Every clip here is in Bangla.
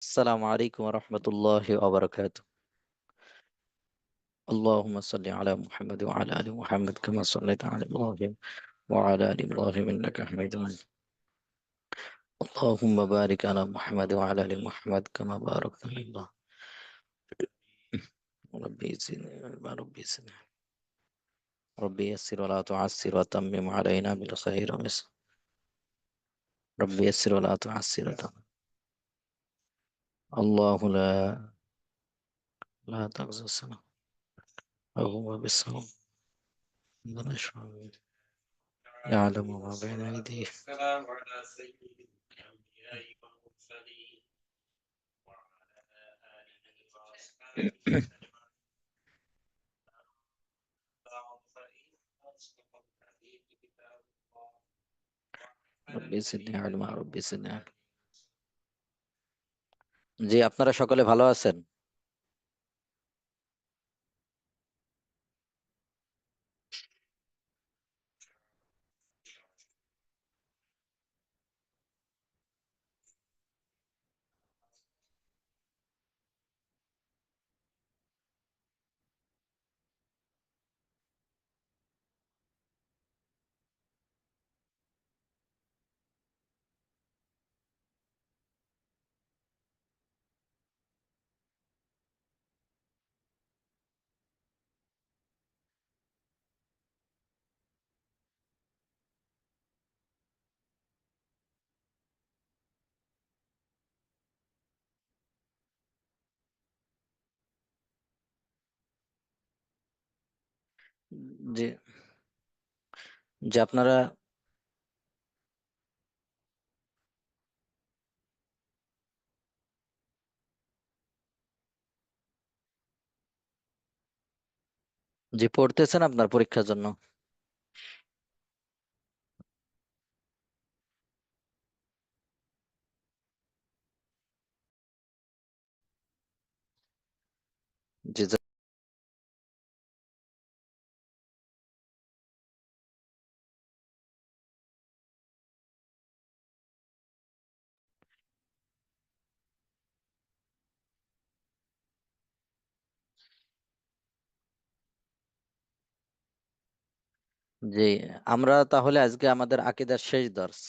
السلام عليكم ورحمة الله وبركاته. اللهم صل على محمد وعلى آل محمد كما صليت على إبراهيم وعلى آل إبراهيم إنك حميد مجيد. اللهم بارك على محمد وعلى آل محمد كما باركت على إبراهيم. ربي زدنا ربي زدنا ربي يسر ولا تعسر وتمم علينا بالخير ويسر. ربي يسر ولا تعسر وتمم. الله لا تغزو السماء وهو بالصوم يعلم ما بين أيديهم. السلام على سيد الأنبياء والمرسلين وعلى آله وأصحابه بعد فإن أصدق الحديث كتاب الله ربي زدني علما ربي زدني علما। জি, আপনারা সকলে ভালো আছেন? জি, যে আপনারা যে পড়তেছেন আপনার পরীক্ষার জন্য। যে যে আমরা তাহলে আজকে আমাদের আকীদার শেষ দর্স।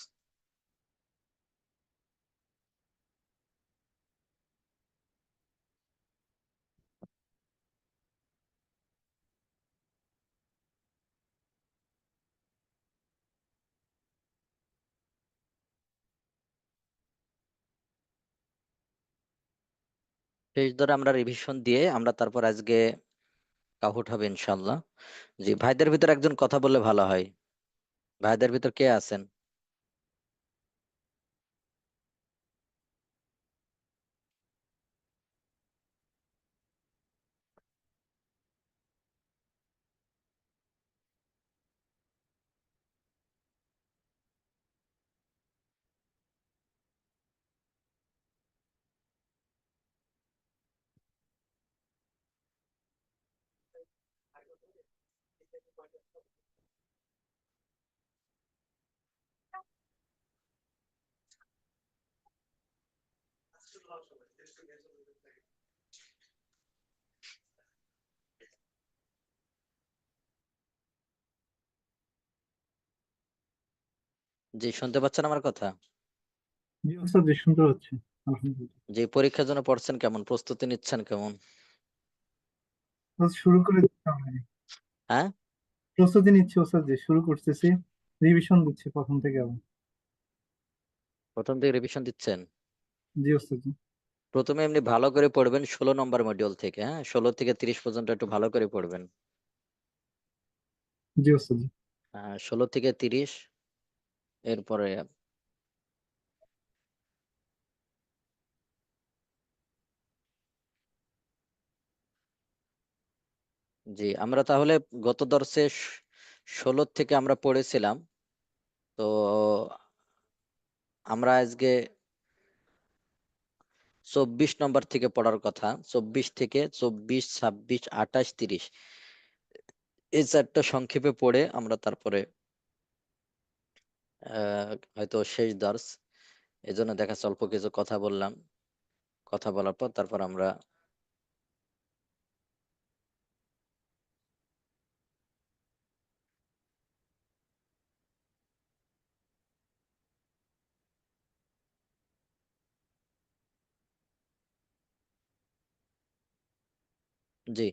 শেষ ধরে আমরা রিভিশন দিয়ে আমরা তারপর আজকে কাহুট হবে ইনশাল্লাহ। জি, ভাইদের ভিতর একজন কথা বললে ভালো হয়। ভাইদের ভিতর কে আছেন? জি, শুনতে পাচ্ছেন আমার কথা? জি ওস্তাদ, জি শুনতে পাচ্ছি। আলহামদুলিল্লাহ। যে পরীক্ষার জন্য পড়ছেন কেমন, প্রস্তুতি নিচ্ছেন কেমন? ওস্তাদ, শুরু করে দিতে হবে। হ্যাঁ, প্রস্তুতি নিচ্ছি ওস্তাদ, জি শুরু করতেছি। রিভিশন দিচ্ছি প্রথম থেকে আবার। প্রথম থেকে রিভিশন দিচ্ছেন। জি ওস্তাদ, জি। প্রথমে এমনি ভালো করে পড়বেন 16 নম্বর মডিউল থেকে। হ্যাঁ, 16 থেকে 30 পর্যন্ত একটু ভালো করে পড়বেন। জি ওস্তাদ, জি। 16 থেকে 30 এরপরে জি, আমরা তাহলে গত দর্শে 16 থেকে আমরা পড়েছিলাম। তো আমরা আজকে 24 নম্বর থেকে পড়ার কথা। 24 থেকে 24, 26, 28, 30 এই চারটা সংক্ষেপে পড়ে আমরা তারপরে হয়তো শেষ দর্শ। এই জন্য দেখা যাচ্ছে অল্প কিছু কথা বললাম। কথা বলার পর তারপর আমরা জি,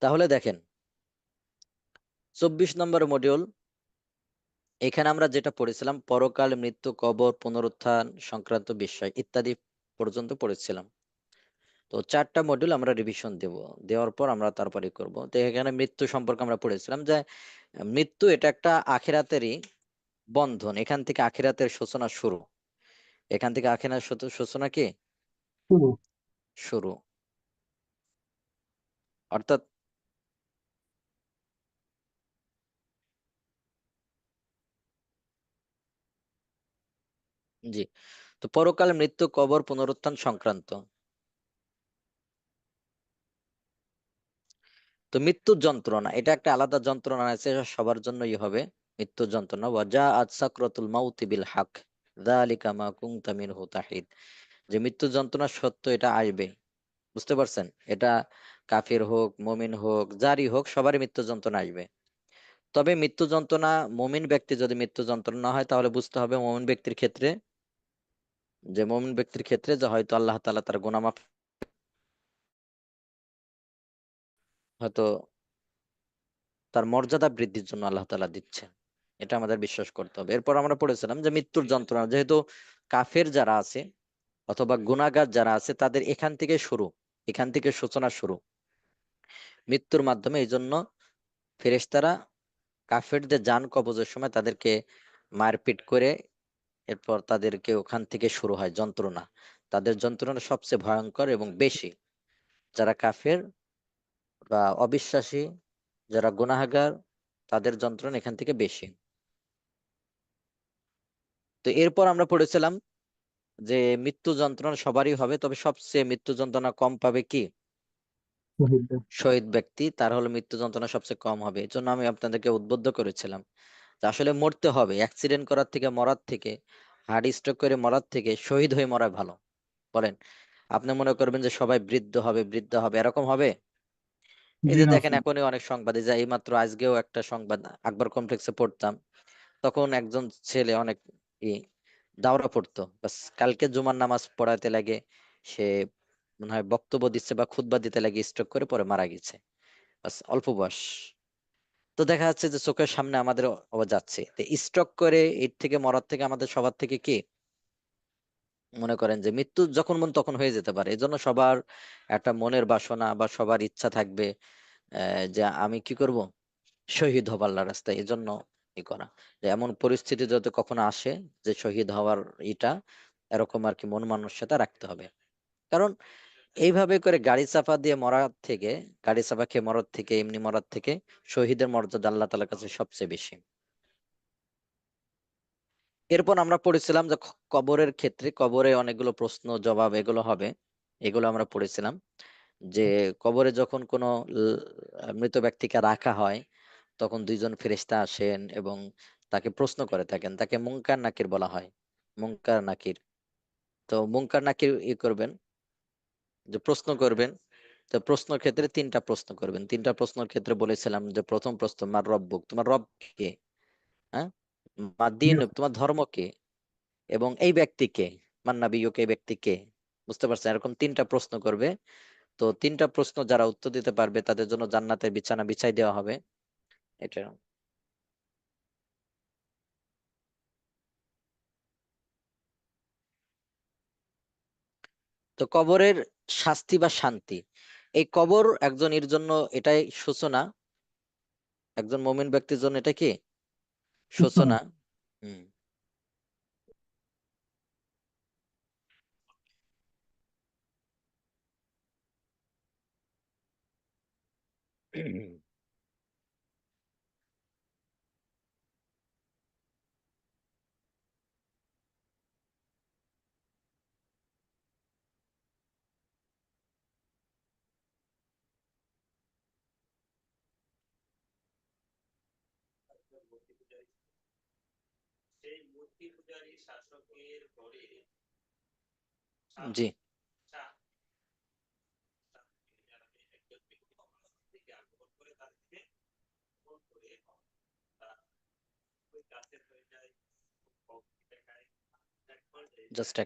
তাহলে দেখেন 24 নম্বর মডিউল, এখানে আমরা যেটা পড়েছিলাম পরকাল, মৃত্যু, কবর, পুনরুত্থান সংক্রান্ত বিষয় ইত্যাদি পর্যন্ত পড়েছিলাম। তো 4টা মডিউল আমরা রিভিশন দেওয়ার পর আমরা তারপরে করব। তো এখানে মৃত্যু সম্পর্কে আমরা পড়েছিলাম যে মৃত্যু এটা একটা আখিরাতেরই বন্ধন, এখান থেকে আখিরাতের সূচনা শুরু, এখান থেকে আখিরাতের সূচনা কি শুরু। শুরু, অর্থাৎ জি। তো পরকাল, মৃত্যু, কবর, পুনরুত্থান সংক্রান্ত। তো মৃত্যুর যন্ত্রণা এটা একটা আলাদা যন্ত্রণা আছে, এটা সবার জন্যই হবে মৃত্যুর যন্ত্রণা। ওয়াজা আজ সাকরাতুল মাউতি বিল হক যালিকা মা কুনতা মিনহু তাহিদ, যে মৃত্যুর যন্ত্রণা সত্য, এটা আসবে। বুঝতে পারছেন? এটা কাফির হোক, মুমিন হোক, যারই হোক, সবারই মৃত্যু যন্ত্রণা আসবে। তবে মৃত্যু যন্ত্রণা মুমিন ব্যক্তি যদি মৃত্যু যন্ত্রণা না হয়, তাহলে বুঝতে হবে মুমিন ব্যক্তির ক্ষেত্রে, যে মুমিন ব্যক্তির ক্ষেত্রে যে হয়তো আল্লাহ তাআলা তার গুনাহ মাফ, হয়তো তার মর্যাদা বৃদ্ধির জন্য আল্লাহ তাআলা দিচ্ছেন, এটা আমাদের বিশ্বাস করতে হবে। এরপর আমরা পড়েছিলাম যে মৃত্যুর যন্ত্রণা যেহেতু কাফের যারা আছে অথবা গুনাহগার যারা আছে তাদের এখান থেকে শুরু, এখান থেকে সূচনা শুরু মৃত্যুর মাধ্যমে। এই জন্য ফেরেশতারা কাফেরদের জান কবজের সময় তাদেরকে মারপিট করে, এরপর তাদেরকে ওখান থেকে শুরু হয় যন্ত্রণা। তাদের যন্ত্রণা সবচেয়ে ভয়ঙ্কর এবং বেশি, যারা কাফের বা অবিশ্বাসী, যারা গুনাহগার, তাদের যন্ত্রণা এখান থেকে বেশি। তো এরপর আমরা পড়েছিলাম যে মৃত্যু যন্ত্রণা সবারই হবে, তবে সবচেয়ে মৃত্যু যন্ত্রণা কম পাবে কি? শহীদদের। শহীদ ব্যক্তি, তার হলো মৃত্যু যন্ত্রণা সবচেয়ে কম হবে। এই জন্য আমি আপনাদেরকে উদ্বুদ্ধ করেছিলাম যে আসলে মরতে হবে, অ্যাক্সিডেন্ট করার থেকে, মরার থেকে, হার্ট স্ট্রোক করে মরার থেকে শহীদ হয়ে মরা ভালো। বলেন, আপনি মনে করবেন যে সবাই বৃদ্ধ হবে, বৃদ্ধ হবে, এরকম হবে? এই জি যে না দেখেন স্যার। এখনই অনেক সংবাদে, যে এইমাত্র আজকেও একটা সংবাদ আকবর কমপ্লেক্সে পড়তাম, তখন একজন ছেলে অনেক ই দাওরা পড়তো, বাস কালকে জুমার নামাজ পড়াতে লাগে, সে মনে হয় বক্তব্য দিচ্ছে বা খুতবা দিতে লাগে, স্ট্রোক করে পরে মারা গেছে, বাস অল্প বয়স। তো দেখা যাচ্ছে যে চোখের সামনে আমাদের যাচ্ছে, তো স্ট্রোক করে এর থেকে মরার থেকে আমাদের সবার থেকে কি মনে করেন যে মৃত্যু যখন মন তখন হয়ে যেতে পারে। এজন্য সবার একটা মনের বাসনা বা সবার ইচ্ছা থাকবে যে আমি কি করব, শহীদ হব আল্লাহর রাস্তায়। এজন্য করা, যে এমন পরিস্থিতি যাতে কখনো আসে যে শহীদ হওয়ার এটা, এরকম আর কি মন মানসিকতা রাখতে হবে। কারণ এইভাবে করে গাড়ি চাপা দিয়ে মরার থেকে, গাড়ি চাপা খেয়ে মরার থেকে, এমনি মরার থেকে শহীদের মর্যাদা আল্লাহ তাআলার কাছে সবচেয়ে বেশি। এরপর আমরা পড়েছিলাম যে কবরের ক্ষেত্রে, কবরে অনেকগুলো প্রশ্ন জবাব এগুলো হবে, এগুলো আমরা পড়েছিলাম। যে কবরে যখন কোনো মৃত ব্যক্তিকে রাখা হয়, তখন দুইজন ফেরেশতা আসেন এবং তাকে প্রশ্ন করে থাকেন, তাকে মুনকার নাকির বলা হয়, মুনকার নাকির। তো মুনকার নাকির করবেন, যে প্রশ্ন করবেন। তো প্রশ্নের ক্ষেত্রে 3টা প্রশ্ন করবেন, 3টা প্রশ্নের ক্ষেত্রে বলেছিলাম যে প্রথম প্রশ্ন মার রব্বুক, তোমার রব কে? হ্যাঁ, মা জি দিন, স্যার। তোমার ধর্ম কে? এবং এই ব্যক্তিকে, মান নাবিয়্যুকা, এই ব্যক্তিকে। বুঝতে পারছেন? এরকম 3টা প্রশ্ন করবে। তো 3টা প্রশ্ন যারা উত্তর দিতে পারবে তাদের জন্য জান্নাতের বিছানা বিছাই দেওয়া হবে। এটা। তো কবরের শাস্তি বা শান্তি, এই কবর একজনের জন্য এটাই সূচনা, একজন মুমিন ব্যক্তির জন্য এটা কি সূচনা। সূচনা। হুম। মূর্তি পূজারী, সেই মূর্তি পূজারী শাসকের পরে জি জাস্ট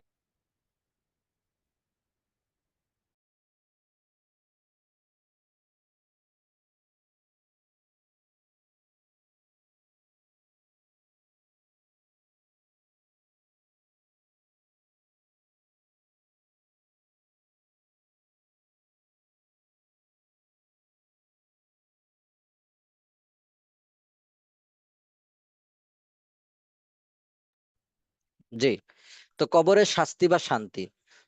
জি। তো কবরের শাস্তি বা শান্তি,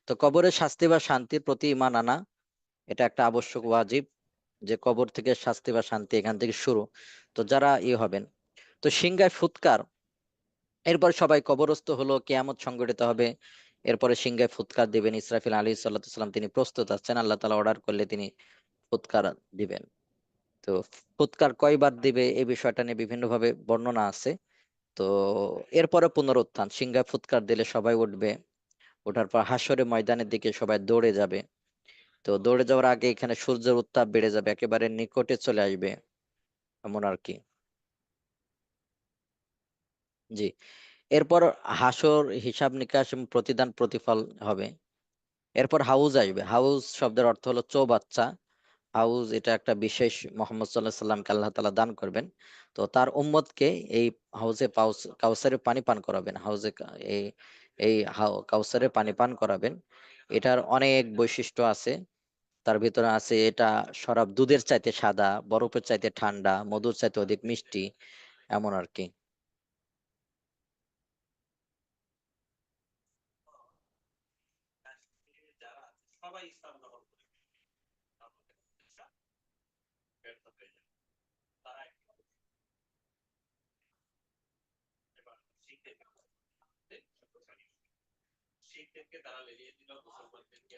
তো কবরের শাস্তি বা শান্তির প্রতি ঈমান আনা এটা একটা আবশ্যক ওয়াজিব, যে কবর থেকে শাস্তি বা শান্তি এখান থেকে শুরু। তো যারা হবেন, তো সিংহায় ফুৎকার, এরপর সবাই কবরস্থ হলো, কিয়ামত সংঘটিত হবে। এরপরে সিংহায় ফুৎকার দিবেন ইসরাফিল আলী সাল্লাম, তিনি প্রস্তুত আছেন, আল্লাহ তাআলা অর্ডার করলে তিনি ফুৎকার দিবেন। তো ফুৎকার কয়বার দিবে এই বিষয়টা নিয়ে বিভিন্ন ভাবে বর্ণনা আছে। তো এরপরে পুনরুত্থান, সিংহায় ফুৎকার দিলে সবাই উঠবে, ওঠার পর হাসরের ময়দানের দিকে সবাই দৌড়ে যাবে। তো দৌড়ে যাওয়ার আগে এখানে সূর্যের উত্তাপ বেড়ে যাবে, একেবারে নিকটে চলে আসবে, এমন আর কি। জি। এরপর হাসর, হিসাব নিকাশ এবং প্রতিদান প্রতিফল হবে। এরপর হাউজ আসবে। হাউজ শব্দের অর্থ হলো চৌবাচ্চা। হাউজ এটা একটা বিশেষ মোহাম্মদ সাল্লাহ সাল্লামকে আল্লাহ তাআলা দান করবেন। তো তার উম্মতকে এই হাউজে কাউসারের পানি পান করাবেন। এই কাউসারের পানি পান করাবেন। এটার অনেক বৈশিষ্ট্য আছে। তার ভিতরে আছে এটা শরাব দুধের চাইতে সাদা, বরফের চাইতে ঠান্ডা, মধুর চাইতে অধিক মিষ্টি, এমন আর কি। যারা আছে সবাই ইসলাম গ্রহণ করে ব্যর্থ হয়ে যাবে। তারা এবার শিখদেরকে তারা লেলিয়ে দিল, মুসলমানদেরকে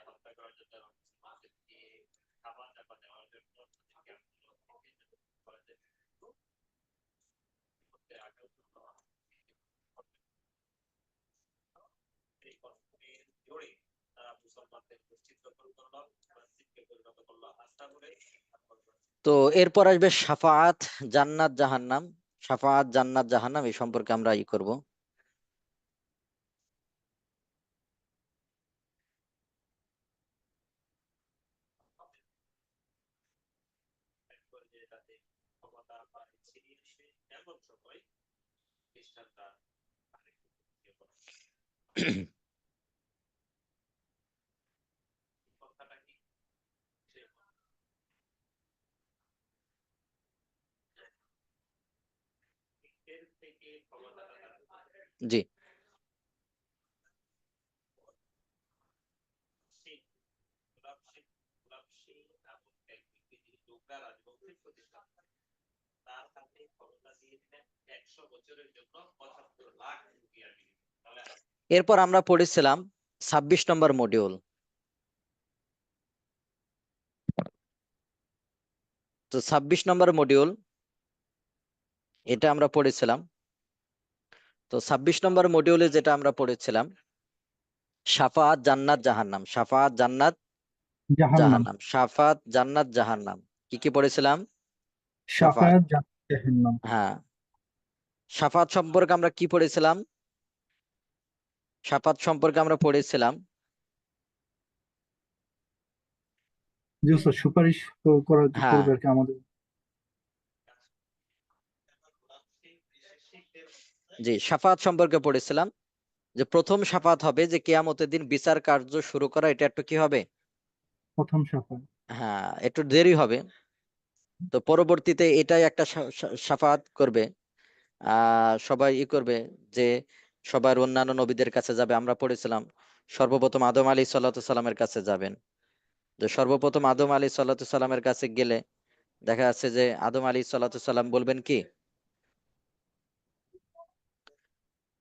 হত্যা করার জন্য, মুসলমানদেরকে খাবার চাপা দেওয়ার জন্য, এই কর্মের জোরে তারা মুসলমানদের মসজিদ দখল করলো, মসজিদকে পরিণত করলো আস্তাবলে। তো এরপর আসবে শাফাআত, জান্নাত জাহান্নাম। শাফাআত, জান্নাত জাহান্নাম এই সম্পর্কে আমরা করব। তাদের ক্ষমতা পায় ছিনিয়ে এসে এমন সময় খ্রিস্টানরা কথাটা কি এর থেকে ক্ষমতাটা জি তার হাতে ক্ষমতা দিয়ে দিলেন 100 বছরের জন্য 75 লাখ রুপিয়া তাহলে এরপর আমরা পড়েছিলাম 26 নম্বর মডিউল। তো 26 নম্বর মডিউল এটা আমরা পড়েছিলাম। তো 26 নম্বর মডিউলে যেটা আমরা পড়েছিলাম, শাফাআত, জান্নাত জাহান্নাম। শাফাআত, জান্নাত জাহান্নাম। জাহান্নাম। শাফাআত, জান্নাত জাহান্নাম, কি কি পড়েছিলাম? শাফাআত, শাফায়াত, জাহান্নাম। হ্যাঁ। শাফাআত সম্পর্কে আমরা কি পড়েছিলাম? শাফাআত সম্পর্কে আমরা পড়েছিলাম জি স্যার, সুপারিশ হ্যাঁ, করবে আর কি আমাদের। জি, শাফাআত সম্পর্কে পড়েছিলাম যে প্রথম শাফাআত হবে যে কিয়ামতের দিন বিচার কার্য শুরু করা, এটা একটু কি হবে? প্রথম শাফায়াত। হ্যাঁ, একটু দেরি হবে। তো পরবর্তীতে এটাই একটা শাফাআত করবে, সবাই করবে যে সবার অন্যান্য নবীদের কাছে যাবে। আমরা পড়েছিলাম সর্বপ্রথম আদম আলী সাল্লামের কাছে যাবেন। তো সর্বপ্রথম আদম আলী সাল্লামের কাছে গেলে দেখা যাচ্ছে যে আদম আলী সাল্লাম বলবেন কি,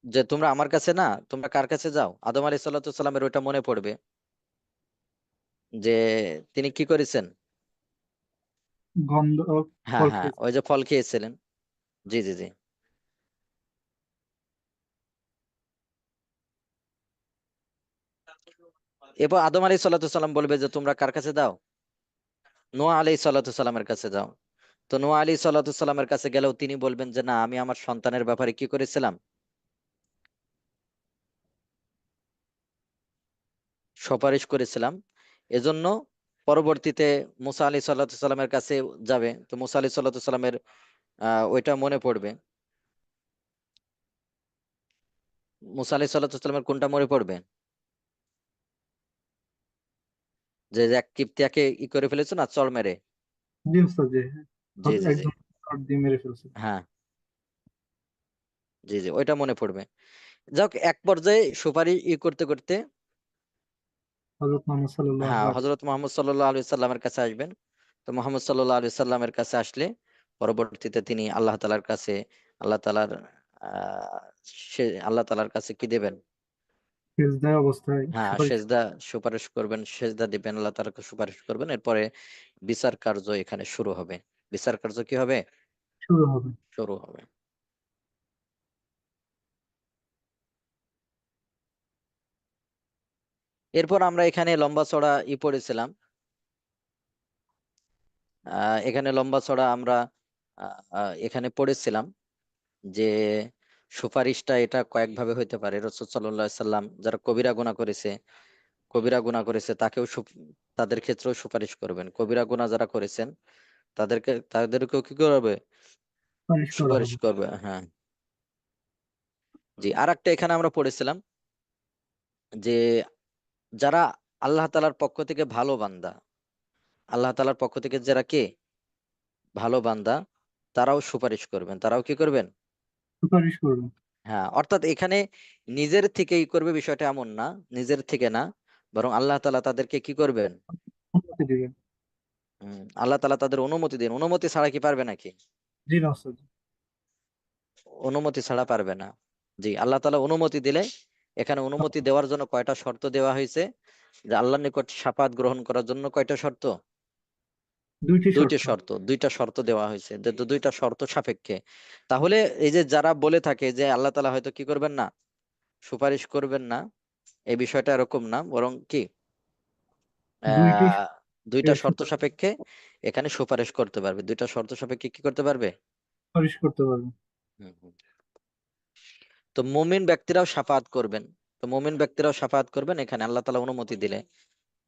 যে তোমরা আমার কাছে না, তোমরা কার কাছে যাও? আদম আলী সাল্লামের ওইটা মনে পড়বে যে তিনি কি করেছেন। গন্ধ হ্যাঁ ফল হ্যাঁ, খেয়েছে। ওই যে ফল খেয়েছিলেন। জি জি জি। এরপর আদম আলাইহিস সালাম বলবে যে তোমরা কার কাছে দাও? নোয়া আলাইহিস সালামের কাছে যাও। তো নোয়া আলাইহিস সালামের কাছে গেলেও তিনি বলবেন যে না, আমি আমার সন্তানের ব্যাপারে কি করেছিলাম? সুপারিশ করেছিলাম। এজন্য পরবর্তীতে মুসা আলাইহিস সালামের কাছে যাবে। তো মুসা আলাইহিস সালামের ওইটা মনে পড়বে। মুসা আলাইহিস সালামের কোনটা মনে পড়বে? যে এক কিপ্তিয়াকে করে ফেলেছো না, চড় মেরে। জি ওস্তাদ, জি জি জি জি। একদম শর্ট দিয়ে মেরে ফেলছে। হ্যাঁ, জি জি, ওইটা মনে পড়বে। যাক, এক পর্যায়ে সুপারিশ করতে করতে হযরত মুহাম্মদ সাল্লাল্লাহু হ্যাঁ, আলাইহি হযরত মুহাম্মদ সাল্লাল্লাহু আলাইহি সাল্লামের কাছে আসবেন। তো মুহাম্মদ সাল্লাল্লাহু আলাইহি সাল্লামের কাছে আসলে পরবর্তীতে তিনি আল্লাহ তাআলার কাছে, আল্লাহ তাআলার আহ আল্লাহ তাআলার কাছে কি দেবেন? সিজদায় অবস্থায় হ্যাঁ, সুপারিশ সেজদা সুপারিশ করবেন, সেজদা দিবেন, আল্লাহ তাআলাকে সুপারিশ করবেন। এরপরে বিচার কার্য এখানে শুরু হবে। বিচার কার্য কি হবে? শুরু হবে। শুরু হবে। এরপর আমরা এখানে লম্বা চড়া পড়েছিলাম। এখানে লম্বা চড়া আমরা এখানে পড়েছিলাম যে সুপারিশটা এটা কয়েক ভাবে হইতে পারে। রাসূল সাল্লাল্লাহু আলাইহি সাল্লাম যারা কবিরা গুনাহ করেছে তাকেও তাদের ক্ষেত্রেও সুপারিশ করবেন। কবিরা গুনাহ যারা করেছেন তাদেরকেও কি করবে? সুপারিশ করা সুপারিশ হবে। করবে। হ্যাঁ, জি। আর একটা এখানে আমরা পড়েছিলাম যে যারা আল্লাহ তাআলার পক্ষ থেকে ভালো বান্দা, আল্লাহ তাআলার পক্ষ থেকে যারা কে ভালো বান্দা, তারাও সুপারিশ করবেন। তারাও কি করবেন? সুপারিশ করবে। হ্যাঁ, অর্থাৎ এখানে নিজের থেকেই করবে বিষয়টা এমন না, নিজের থেকে না, বরং আল্লাহ তাআলা তাদেরকে কি করবেন? অনুমতি দিবেন। আল্লাহ তাআলা তাদের অনুমতি দেন। অনুমতি ছাড়া কি পারবে নাকি? জি না ওস্তাদ। অনুমতি ছাড়া পারবে না। জি, আল্লাহ তাআলা অনুমতি দিলে, এখানে অনুমতি দেওয়ার জন্য কয়টা শর্ত দেওয়া হয়েছে? যে আল্লাহর নিকট শাফাত গ্রহণ করার জন্য কয়টা শর্ত? দুইটি দুইটি শর্ত। শর্ত। দুইটা শর্ত দেওয়া হয়েছে, দুইটা শর্ত সাপেক্ষে। তাহলে এই যে যারা বলে থাকে যে আল্লাহ তাআলা হয়তো কি করবেন না, সুপারিশ করবেন না, এই বিষয়টা এরকম না, বরং কি দুইটি আহ দুইটা শর্ত সুপারিশ সাপেক্ষে এখানে সুপারিশ করতে পারবে। দুইটা শর্ত সাপেক্ষে কি করতে পারবে? করতে পারবে। হুম, হুম। তো মুমিন ব্যক্তিরাও শাফাআত করবেন। তো মুমিন ব্যক্তিরাও শাফাআত করবেন এখানে আল্লাহ তাআলা অনুমতি দিলে।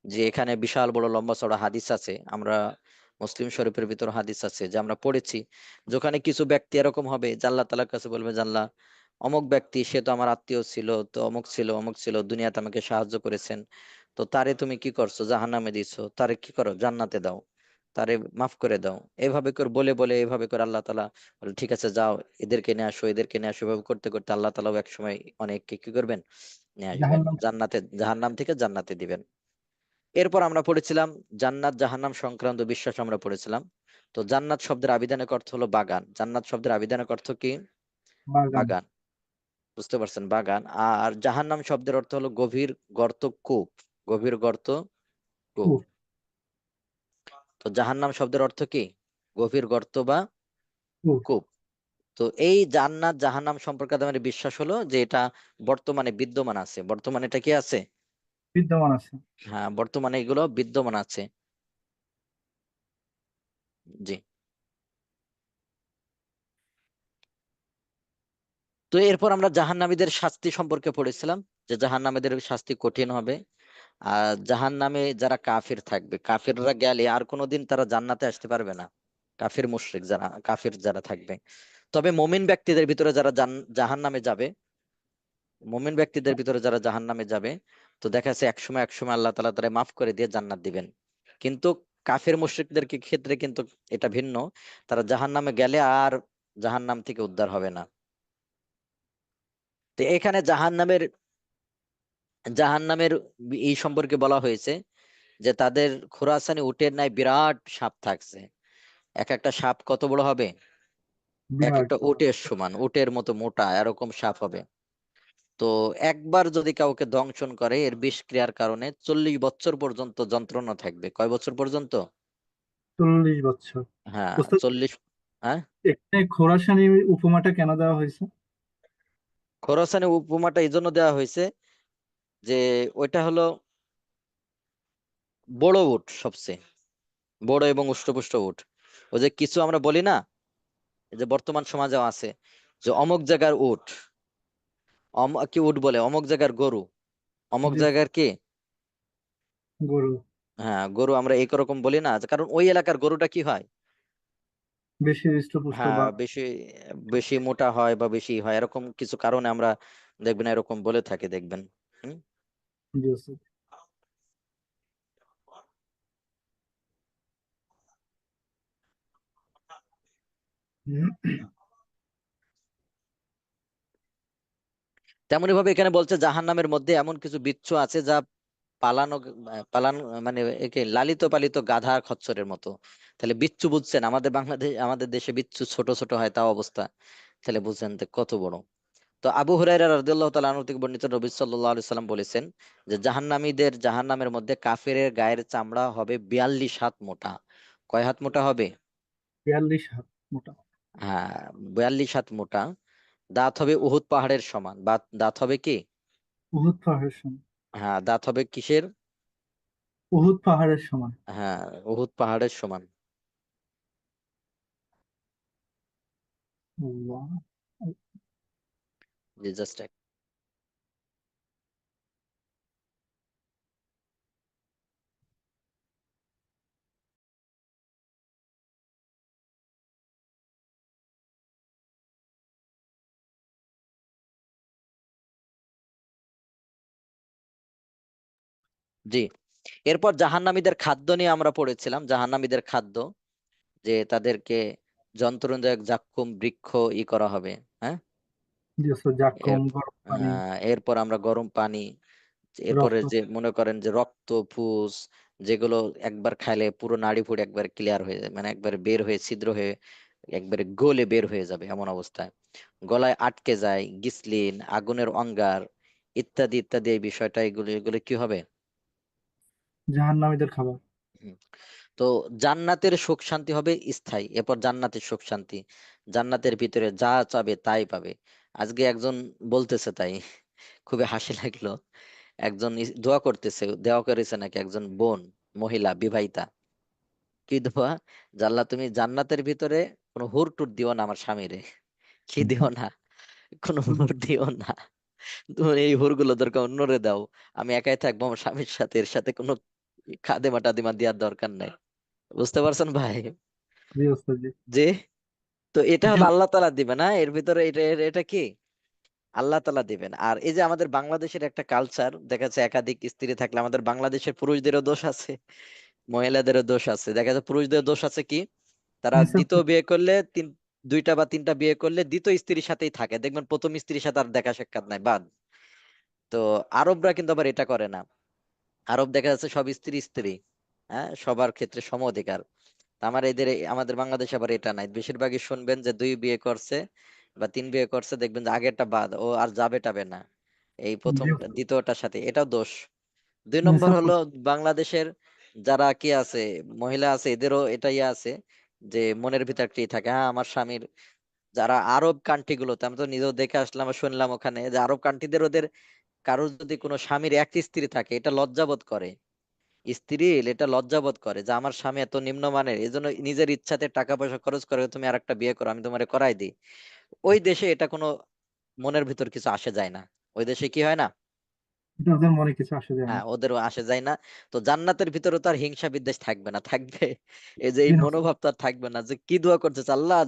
যে এখানে বিশাল বড় লম্বা চড়া হাদিস আছে, আমরা মুসলিম শরীফের ভিতর হাদিস আছে যে আমরা পড়েছি, যেখানে কিছু ব্যক্তি এরকম হবে যে আল্লাহ তাআলার কাছে বলবে যে আল্লাহ, অমুক ব্যক্তি সে তো আমার আত্মীয় ছিল, তো অমুক ছিল অমুক ছিল, দুনিয়াতে আমাকে সাহায্য করেছেন, তো তারে তুমি কি করছো? জাহান্নামে দিছো। তারে কি করো? জান্নাতে দাও। তারে মাফ করে দাও। এভাবে করে বলে বলে এভাবে করে আল্লাহ তাআলা বলে, ঠিক আছে যাও, এদেরকে নিয়ে আসো, এদেরকে নিয়ে আসো। এভাবে করতে করতে আল্লাহ তাআলাও এক সময় অনেককে কি করবেন? নিয়ে আসবেন জাহান্নাম। জান্নাতে, জাহান্নাম থেকে জান্নাতে দিবেন। এরপর আমরা পড়েছিলাম জান্নাত জাহান্নাম সংক্রান্ত বিশ্বাস আমরা পড়েছিলাম। তো জান্নাত শব্দের আবিধানিক অর্থ হলো বাগান। জান্নাত শব্দের আবিধানিক অর্থ কি? বাগান। বাগান। বুঝতে পারছেন? বাগান। আর জাহান্নাম শব্দের অর্থ হলো গভীর গর্ত, কূপ। গভীর গর্ত, কূপ। কূপ। তো জাহান্নাম শব্দের অর্থ কি? গভীর গর্ত বা কূপ। কূপ। তো এই জান্নাত জাহান্নাম সম্পর্কে আমাদের বিশ্বাস হলো যে এটা বর্তমানে বিদ্যমান আছে। বর্তমানে এটা কি আছে? বিদ্যমান আছে। হ্যাঁ, বর্তমানে এগুলো বিদ্যমান আছে। জি। তো এরপর আমরা জাহান্নামীদের শাস্তি সম্পর্কে পড়েছিলাম যে জাহান্নামীদের শাস্তি কঠিন হবে। আর জাহান্নামে যারা কাফির থাকবে, কাফিররা গেলে আর কোনোদিন তারা জান্নাতে আসতে পারবে না। কাফির মুশরিক যারা, কাফির যারা থাকবে। তবে মুমিন ব্যক্তিদের ভিতরে যারা জাহান্নামে যাবে, মুমিন ব্যক্তিদের ভিতরে যারা জাহান্নামে যাবে, তো দেখা যাচ্ছে একসময় একসময় আল্লাহ তাআলা তারা মাফ করে দিয়ে জান্নাত দিবেন। কিন্তু কাফির মুশরিকদের ক্ষেত্রে কিন্তু এটা ভিন্ন। তারা জাহান্নামে গেলে আর জাহান্নাম থেকে উদ্ধার হবে না। তো এখানে জাহান্নামের এই সম্পর্কে বলা হয়েছে যে তাদের খোরাসানি উটের ন্যায় বিরাট সাপ থাকছে। এক একটা সাপ কত বড় হবে? এক বিরাট। একটা উটের সমান, উটের মতো মোটা এরকম সাপ হবে। তো একবার যদি কাউকে দংশন করে, এর বিষ ক্রিয়ার কারণে 40 বছর পর্যন্ত যন্ত্রণা থাকবে। কয় বছর পর্যন্ত? 40 বছর। হ্যাঁ, ওস্তাদ, 40। হ্যাঁ, এখানে খোরাসানি উপমাটা কেন দেওয়া হয়েছে? খোরাসানি উপমাটা এই জন্য দেওয়া হয়েছে যে ওইটা হলো বড় উট, সবচেয়ে বড় এবং উষ্টপুষ্ট উট। ওই যে কিছু আমরা বলি না, এই যে বর্তমান সমাজেও আছে যে অমুক জায়গার উট, কি উট বলে, অমুক জায়গার গরু, অমুক জি জায়গার কি, গরু হ্যাঁ গরু, আমরা একরকম বলি না, কারণ ওই এলাকার গরুটা কি হয়, বেশি হৃষ্টপুষ্ট হ্যাঁ বা বেশি বেশি মোটা হয় বা বেশি হয়, এরকম কিছু কারণে আমরা দেখবেন এরকম বলে থাকি, দেখবেন। হুম? জি ওস্তাদ। তেমনি ভাবে এখানে বলছে জাহান্নামের মধ্যে এমন কিছু বিচ্ছু আছে যা পালানো পালানো মানে একে লালিত পালিত গাধা খচ্চরের মতো। তাহলে বিচ্ছু বুঝছেন, আমাদের বাংলাদেশ আমাদের দেশে বিচ্ছু ছোট ছোট হয় তা অবস্থা, তাহলে বুঝছেন যে কত বড়। তো আবু হুরায়রা রাদিয়াল্লাহু তাআলা আনহু থেকে বর্ণিত, নবী সাল্লাল্লাহু আলাইহি সাল্লাম বলেছেন যে জাহান্নামীদের জাহান্নামের মধ্যে কাফেরের গায়ের চামড়া হবে 42 হাত মোটা। কয় হাত মোটা হবে? 42 হাত মোটা। হ্যাঁ, 42 হাত মোটা। দাঁত হবে উহুদ পাহাড়ের সমান, বা দাঁত হবে কি, উহুদ পাহাড়ের সমান। হ্যাঁ দাঁত হবে কিসের, উহুদ পাহাড়ের সমান। হ্যাঁ উহুদ পাহাড়ের সমান। আল্লাহ। জি জাস্ট। জি, এরপর জাহান্নামীদের খাদ্য নিয়ে আমরা পড়েছিলাম, জাহান্নামীদের খাদ্য, যে তাদেরকে যন্ত্রণাদায়ক জাক্কুম বৃক্ষ করা হবে। হ্যাঁ, জি ওস্তাদ, এর জাক্কুম, গরম পানি, এরপর আমরা গরম পানি, এরপরে রক্ত। যে মনে করেন যে রক্ত পুষ, যেগুলো একবার খাইলে পুরো নাড়ি ভুড়ি একবার ক্লিয়ার হয়ে যায়, মানে একবার বের হয়ে ছিদ্র হয়ে একবারে গলে বের হয়ে যাবে এমন অবস্থায়, গলায় আটকে যায়, গিসলিন, আগুনের অঙ্গার, ইত্যাদি ইত্যাদি, এই বিষয়টা, এগুলো এগুলো কি হবে? জাহান্নামীদের খাবার। হুম। তো জান্নাতের সুখ শান্তি হবে স্থায়ী। এরপর জান্নাতের সুখ শান্তি, জান্নাতের ভিতরে যা চাবে তাই পাবে। আজকে একজন বলতেছে, তাই খুবই হাসি লাগলো, একজন দোয়া করতেছে, দেওয়া করেছে নাকি একজন বোন, মহিলা বিবাহিতা, কি দোয়া, যে আল্লাহ তুমি জান্নাতের ভিতরে কোনো হুর টুর দিও না আমার স্বামীরে, কি দিও না, কোনো হুর দিও না, তুমি এই হুর গুলো দরকার অন্যরে দাও, আমি একাই থাকবো আমার স্বামীর সাথে, এর সাথে কোনো খাদেমা টাদেমা দেওয়ার দরকার নাই। বুঝতে পারছেন ভাই? জি ওস্তাদ, জি। যে, তো এটা জি হলো ওস্তাদ। আল্লাহ তাআলা দিবে না, এর ভিতরে এটা কি আল্লাহ তাআলা দিবেন। আর এই যে আমাদের বাংলাদেশের একটা কালচার দেখা যাচ্ছে, একাধিক স্ত্রী থাকলে আমাদের বাংলাদেশের পুরুষদেরও দোষ আছে, মহিলাদেরও দোষ আছে। দেখা যায় পুরুষদের দোষ আছে কি, তারা দ্বিতীয় ইনসেস্ট। বিয়ে করলে দুইটা বা তিনটা বিয়ে করলে দ্বিতীয় স্ত্রীর সাথেই থাকে, দেখবেন প্রথম স্ত্রীর সাথে আর দেখা সাক্ষাৎ নাই, বাদ। তো আরবরা কিন্তু আবার এটা করে না, আরব দেখা যাচ্ছে সব স্ত্রী স্ত্রী, হ্যাঁ সবার ক্ষেত্রে সম অধিকার। তা আমার আমাদের বাংলাদেশে আবার এটা নাই, বেশিরভাগই শুনবেন যে দুই বিয়ে করছে বা তিন বিয়ে করছে, দেখবেন যে আগেরটা বাদ, ও আর যাবে টাবে না এই প্রথম জি ওস্তাদ। দ্বিতীয়টার সাথে, এটাও দোষ। দুই নম্বর ইনসেস্ট। হলো বাংলাদেশের যারা কি আছে, মহিলা আছে, এদেরও এটাই আছে যে মনের ভিতর কি থাকে, হ্যাঁ আমার স্বামীর, যারা আরব কান্ট্রি গুলোতে, আমি তো নিজেও দেখে আসলাম আর শুনলাম, ওখানে যে আরব কান্ট্রিদের ওদের কারোর যদি কোনো স্বামীর এক স্ত্রী থাকে এটা লজ্জাবোধ করে, স্ত্রী এটা লজ্জাবোধ করে যে আমার স্বামী এত নিম্নমানের, এই জন্য নিজের ইচ্ছাতে টাকা পয়সা খরচ করে তুমি আরেকটা বিয়ে করো, আমি তোমারে করাই দিই। ওই দেশে এটা কোনো মনের ভিতর কিছু আসে যায় না, ওই দেশে কি হয় না, এটা ওদের মনে কিছু আসে যায় না। হ্যাঁ ওদেরও আসে যায় না। তো জান্নাতের ভিতরে তো আর হিংসা বিদ্বেষ থাকবে না, থাকবে এই যে এই জি ওস্তাদ। মনোভাব তো আর থাকবে না, যে কি দোয়া করতেছে আল্লাহ,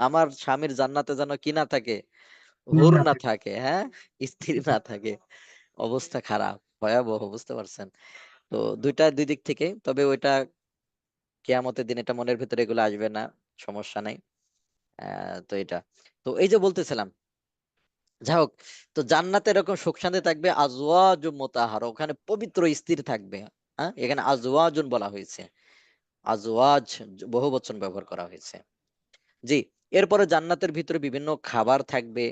আমার স্বামীর জান্নাতে যেন কি না থাকে, মিল হুর না না থাকে। থাকে, হ্যাঁ স্ত্রী না থাকে। অবস্থা খারাপ, ভয়াবহ, বুঝতে পারছেন? তো দুইটা দুই দিক থেকে, তবে ওইটা কিয়ামতের দিন এটা মনের ভিতরে এগুলো আসবে না, সমস্যা নাই। তো এটা, তো এই যে বলতেছিলাম, যাই হোক, তো জান্নাতে এরকম সুখ শান্তি থাকবে, আজওয়াজুম মুতাহারা, ওখানে পবিত্র স্ত্রী থাকবে। হ্যাঁ, এখানে আজওয়াজুন বলা হয়েছে, আজওয়াজ বহু বচন ব্যবহার করা হয়েছে। জি, এরপরে জান্নাতের ভিতরে বিভিন্ন খাবার থাকবে,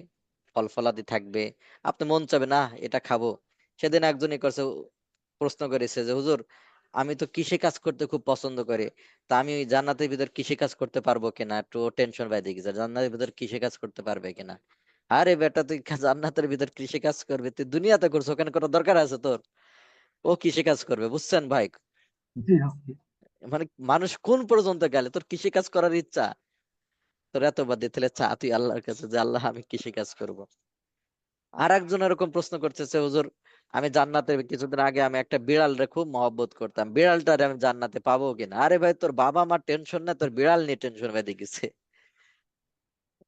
ফল ফলাদি থাকবে, আপনি মন চাবে না এটা খাবো। সেদিন একজনই করছে, প্রশ্ন করেছে যে হুজুর, আমি তো কৃষি কাজ করতে খুব পছন্দ করি, তা আমি ওই জান্নাতের ভিতর কৃষি কাজ করতে পারবো কিনা, একটু টেনশন বাইরে গেছে, জান্নাতের ভিতর কৃষি কাজ করতে পারবে কিনা। আরে বেটা, তুই জান্নাতের ভিতর কৃষি কাজ করবে? তুই দুনিয়াতে করছো, ওখানে কোনো দরকার আছে তোর? ও কৃষি কাজ করবে, বুঝছেন ভাই? জি ওস্তাদ। মানে মানুষ কোন পর্যন্ত গেলে তোর কৃষি কাজ করার ইচ্ছা? তোর এত বাদ দিয়ে তাহলে চা তুই আল্লাহর কাছে যে আল্লাহ আমি কৃষি কাজ করব। আর একজন এরকম প্রশ্ন করতেছে, হুজুর আমি জান্নাতে, কিছুদিন আগে আমি একটা বিড়াল রে খুব মহব্বত করতাম, বিড়ালটারে আমি জান্নাতে পাবো কিনা? আরে ভাই, তোর বাবা মার টেনশন না, তোর বিড়াল নিয়ে টেনশন বেঁধে গেছে।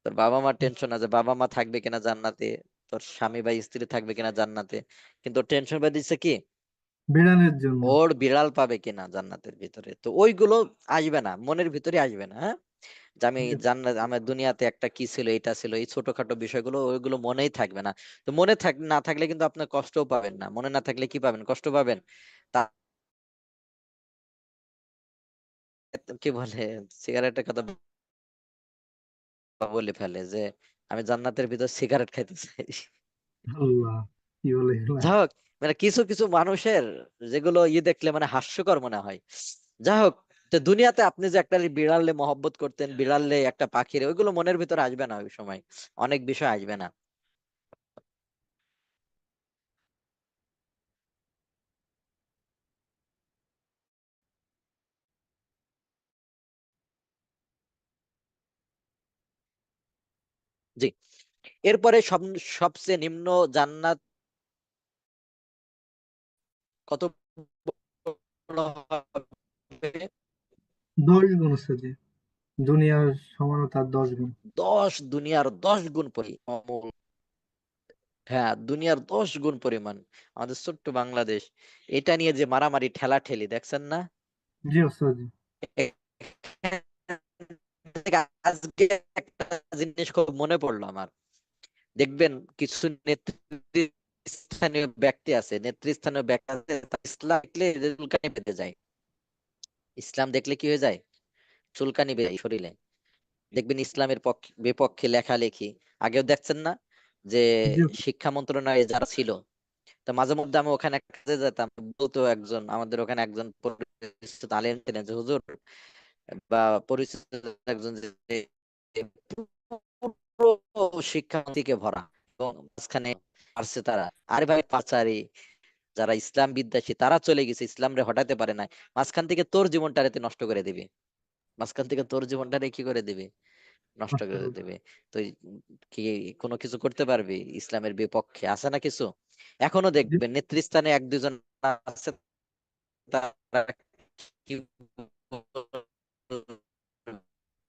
তোর বাবা মার টেনশন আছে বাবা মা থাকবে কিনা জান্নাতে, তোর স্বামী বা স্ত্রী থাকবে কিনা জান্নাতে, কিন্তু টেনশন বেঁধেছে কি বিড়ালের জন্য। ওর বিড়াল পাবে কিনা জান্নাতের ভিতরে। তো ওইগুলো আসবে না, মনের ভিতরে আসবে না, হ্যাঁ? যে আমি জি ওস্তাদ। জান্নাত, আমার দুনিয়াতে একটা কি ছিল, এটা ছিল, এই ছোটখাটো বিষয়গুলো ওইগুলো মনেই থাকবে না। তো মনে না থাকলে কিন্তু আপনার কষ্টও পাবেন না, মনে না থাকলে কি পাবেন? কষ্ট পাবেন। তা কি বলে, সিগারেটের কথা বলে ফেলে যে আমি জান্নাতের ভিতর সিগারেট খাইতে চাই। আল্লাহ, কি বলে এগুলা? যাই হোক, মানে কিছু কিছু মানুষের যেগুলো দেখলে মানে হাস্যকর মনে হয়। যাই হোক, তো দুনিয়াতে আপনি যে একটা বিড়ালে মহব্বত করতেন, বিড়ালে একটা পাখির, ওইগুলো মনের ভিতরে আসবে না ওই সময়, অনেক বিষয় আসবে না। জি। এরপরে সবচেয়ে নিম্ন জান্নাত কত বড় হবে? 10 গুণ ওস্তাদ জি। দুনিয়ার সমানতার 10 গুণ। 10, দুনিয়ার 10 গুণ অমূল। হ্যাঁ, দুনিয়ার 10 গুণ পরিমাণ। আমাদের ছোট্ট বাংলাদেশ, এটা নিয়ে যে মারামারি ঠেলাঠেলি দেখছেন না? জি ওস্তাদ জি। আজকে একটা জিনিস খুব মনে পড়লো আমার। দেখবেন কিছু নেতৃস্থানীয় ব্যক্তি আছে, নেতৃস্থানীয় ব্যক্তি আছে, তারা ইসলাম দেখলে চুলকানি বেঁধে যায়। ইসলাম দেখলে কি হয়ে যায়? চুলকানি বেঁধে যায় শরীরে। দেখবেন ইসলামের পক্ষে বিপক্ষে লেখালেখি। আগেও দেখছেন না যে জি শিক্ষা মন্ত্রণালয়ে যারা ছিল, তো মাঝে মধ্যে আমি ওখানে কাজে যেতাম, বলতো একজন, আমাদের ওখানে একজন পরিচিত আলেম ছিলেন যে হুজুর, বা পরিচিত একজন যে পুরো শিক্ষা থেকে ভরা, এবং মাঝখানে পারছে তারা। আরে ভাই পাচারি, যারা ইসলাম বিদ্বেষী তারা চলে গেছে, ইসলাম রে হটাতে পারে না, মাঝখান থেকে তোর জীবনটা রেতে নষ্ট করে দিবে, মাঝখান থেকে তোর জীবনটা রে কি করে দিবে? নষ্ট নষ্ট করে করে। দেবে। তো কি কোনো কিছু করতে পারবি ইসলামের বিপক্ষে? আছে না কিছু? এখনো জি দেখবেন নেতৃস্থানে এক দুজন আছে, তারা কি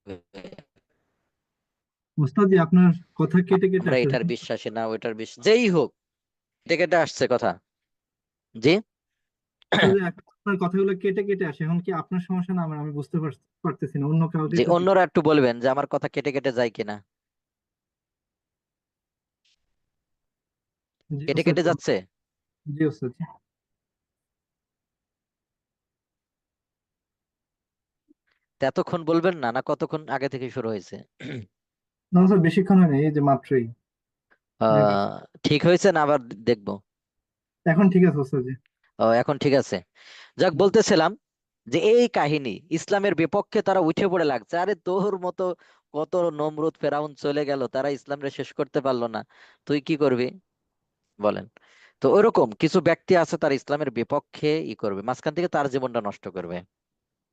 বলবে? ওস্তাদ জি, আপনার কথা কেটে কেটে আমরা আসে। এটার বিশ্বাসী না, ওইটার বিশ্বাস, যেই হোক, এটা কেটে আসছে কথা। জি। ওস্তাদ জি, আপনার কথাগুলো কেটে কেটে আসে, এখন কি আপনার সমস্যা না আমার? আমি বুঝতে পারতেছি না, অন্য কাউকে যে তো অন্যরা একটু বলবেন যে আমার কথা কেটে কেটে যায় কিনা। জি কেটে ওস্তাদ কেটে কোন। যাচ্ছে? জি ওস্তাদ জি। তো এতক্ষণ বলবেন না, না কতক্ষণ আগে থেকে শুরু হয়েছে? না স্যার, বেশিক্ষণ হয়নি, এই যে মাত্রই দুই মিনিট। আহ ঠিক হয়েছে না আবার দেখবো? এখন ঠিক আছে ওস্তাদ জি। ও, এখন ঠিক আছে। যাক, বলতেছিলাম যে এই কাহিনী ইসলামের বিপক্ষে তারা উঠে পড়ে লাগছে। আরে তোর মতো কত নমরুদ ফেরাউন চলে গেল, তারা ইসলামরে শেষ করতে পারলো না, তুই কি করবি বলেন? তো ওইরকম কিছু ব্যক্তি আছে, তারা ইসলামের বিপক্ষে করবে, মাঝখান থেকে তার জীবনটা নষ্ট করবে,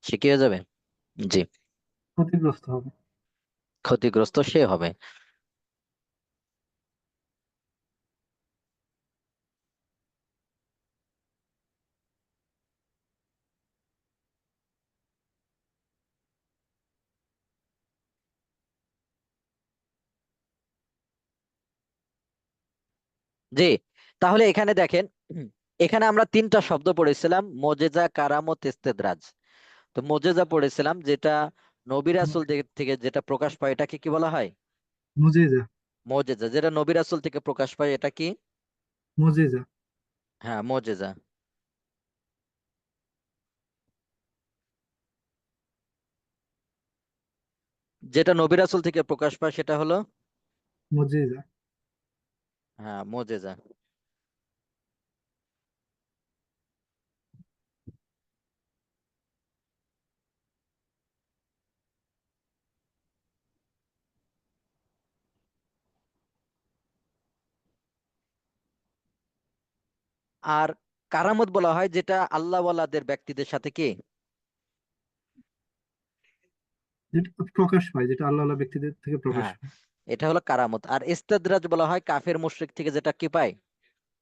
সে কি হয়ে যাবে? জি, ক্ষতিগ্রস্ত হবে। ক্ষতিগ্রস্ত সে হবে। জি। তাহলে এখানে দেখেন, এখানে আমরা তিনটা শব্দ পড়েছিলাম, মোজেজা, কারামত, ইস্তেদরাজ। তো মোজেজা পড়েছিলাম, যেটা নবী রাসূল থেকে যেটা প্রকাশ পায় এটাকে কি বলা হয়? মুজিজা। মোজেজা। যেটা নবী রাসূল থেকে প্রকাশ পায় এটা কি? মুজিজা। হ্যাঁ, মোজেজা। যেটা নবী রাসূল থেকে প্রকাশ পায় সেটা হলো, মুজিজা। হ্যাঁ, মোজেজা। আর কারামত বলা হয় যেটা আল্লাহওয়ালাদের ব্যক্তিদের সাথে কি যেটা প্রকাশ পায়, যেটা আল্লাহ আল্লাহ ব্যক্তিদের থেকে প্রকাশ হ্যাঁ, পায়। এটা হলো কারামত। আর ইস্তেদরাজ বলা হয় কাফের মুশরিক থেকে যেটা কি পায়,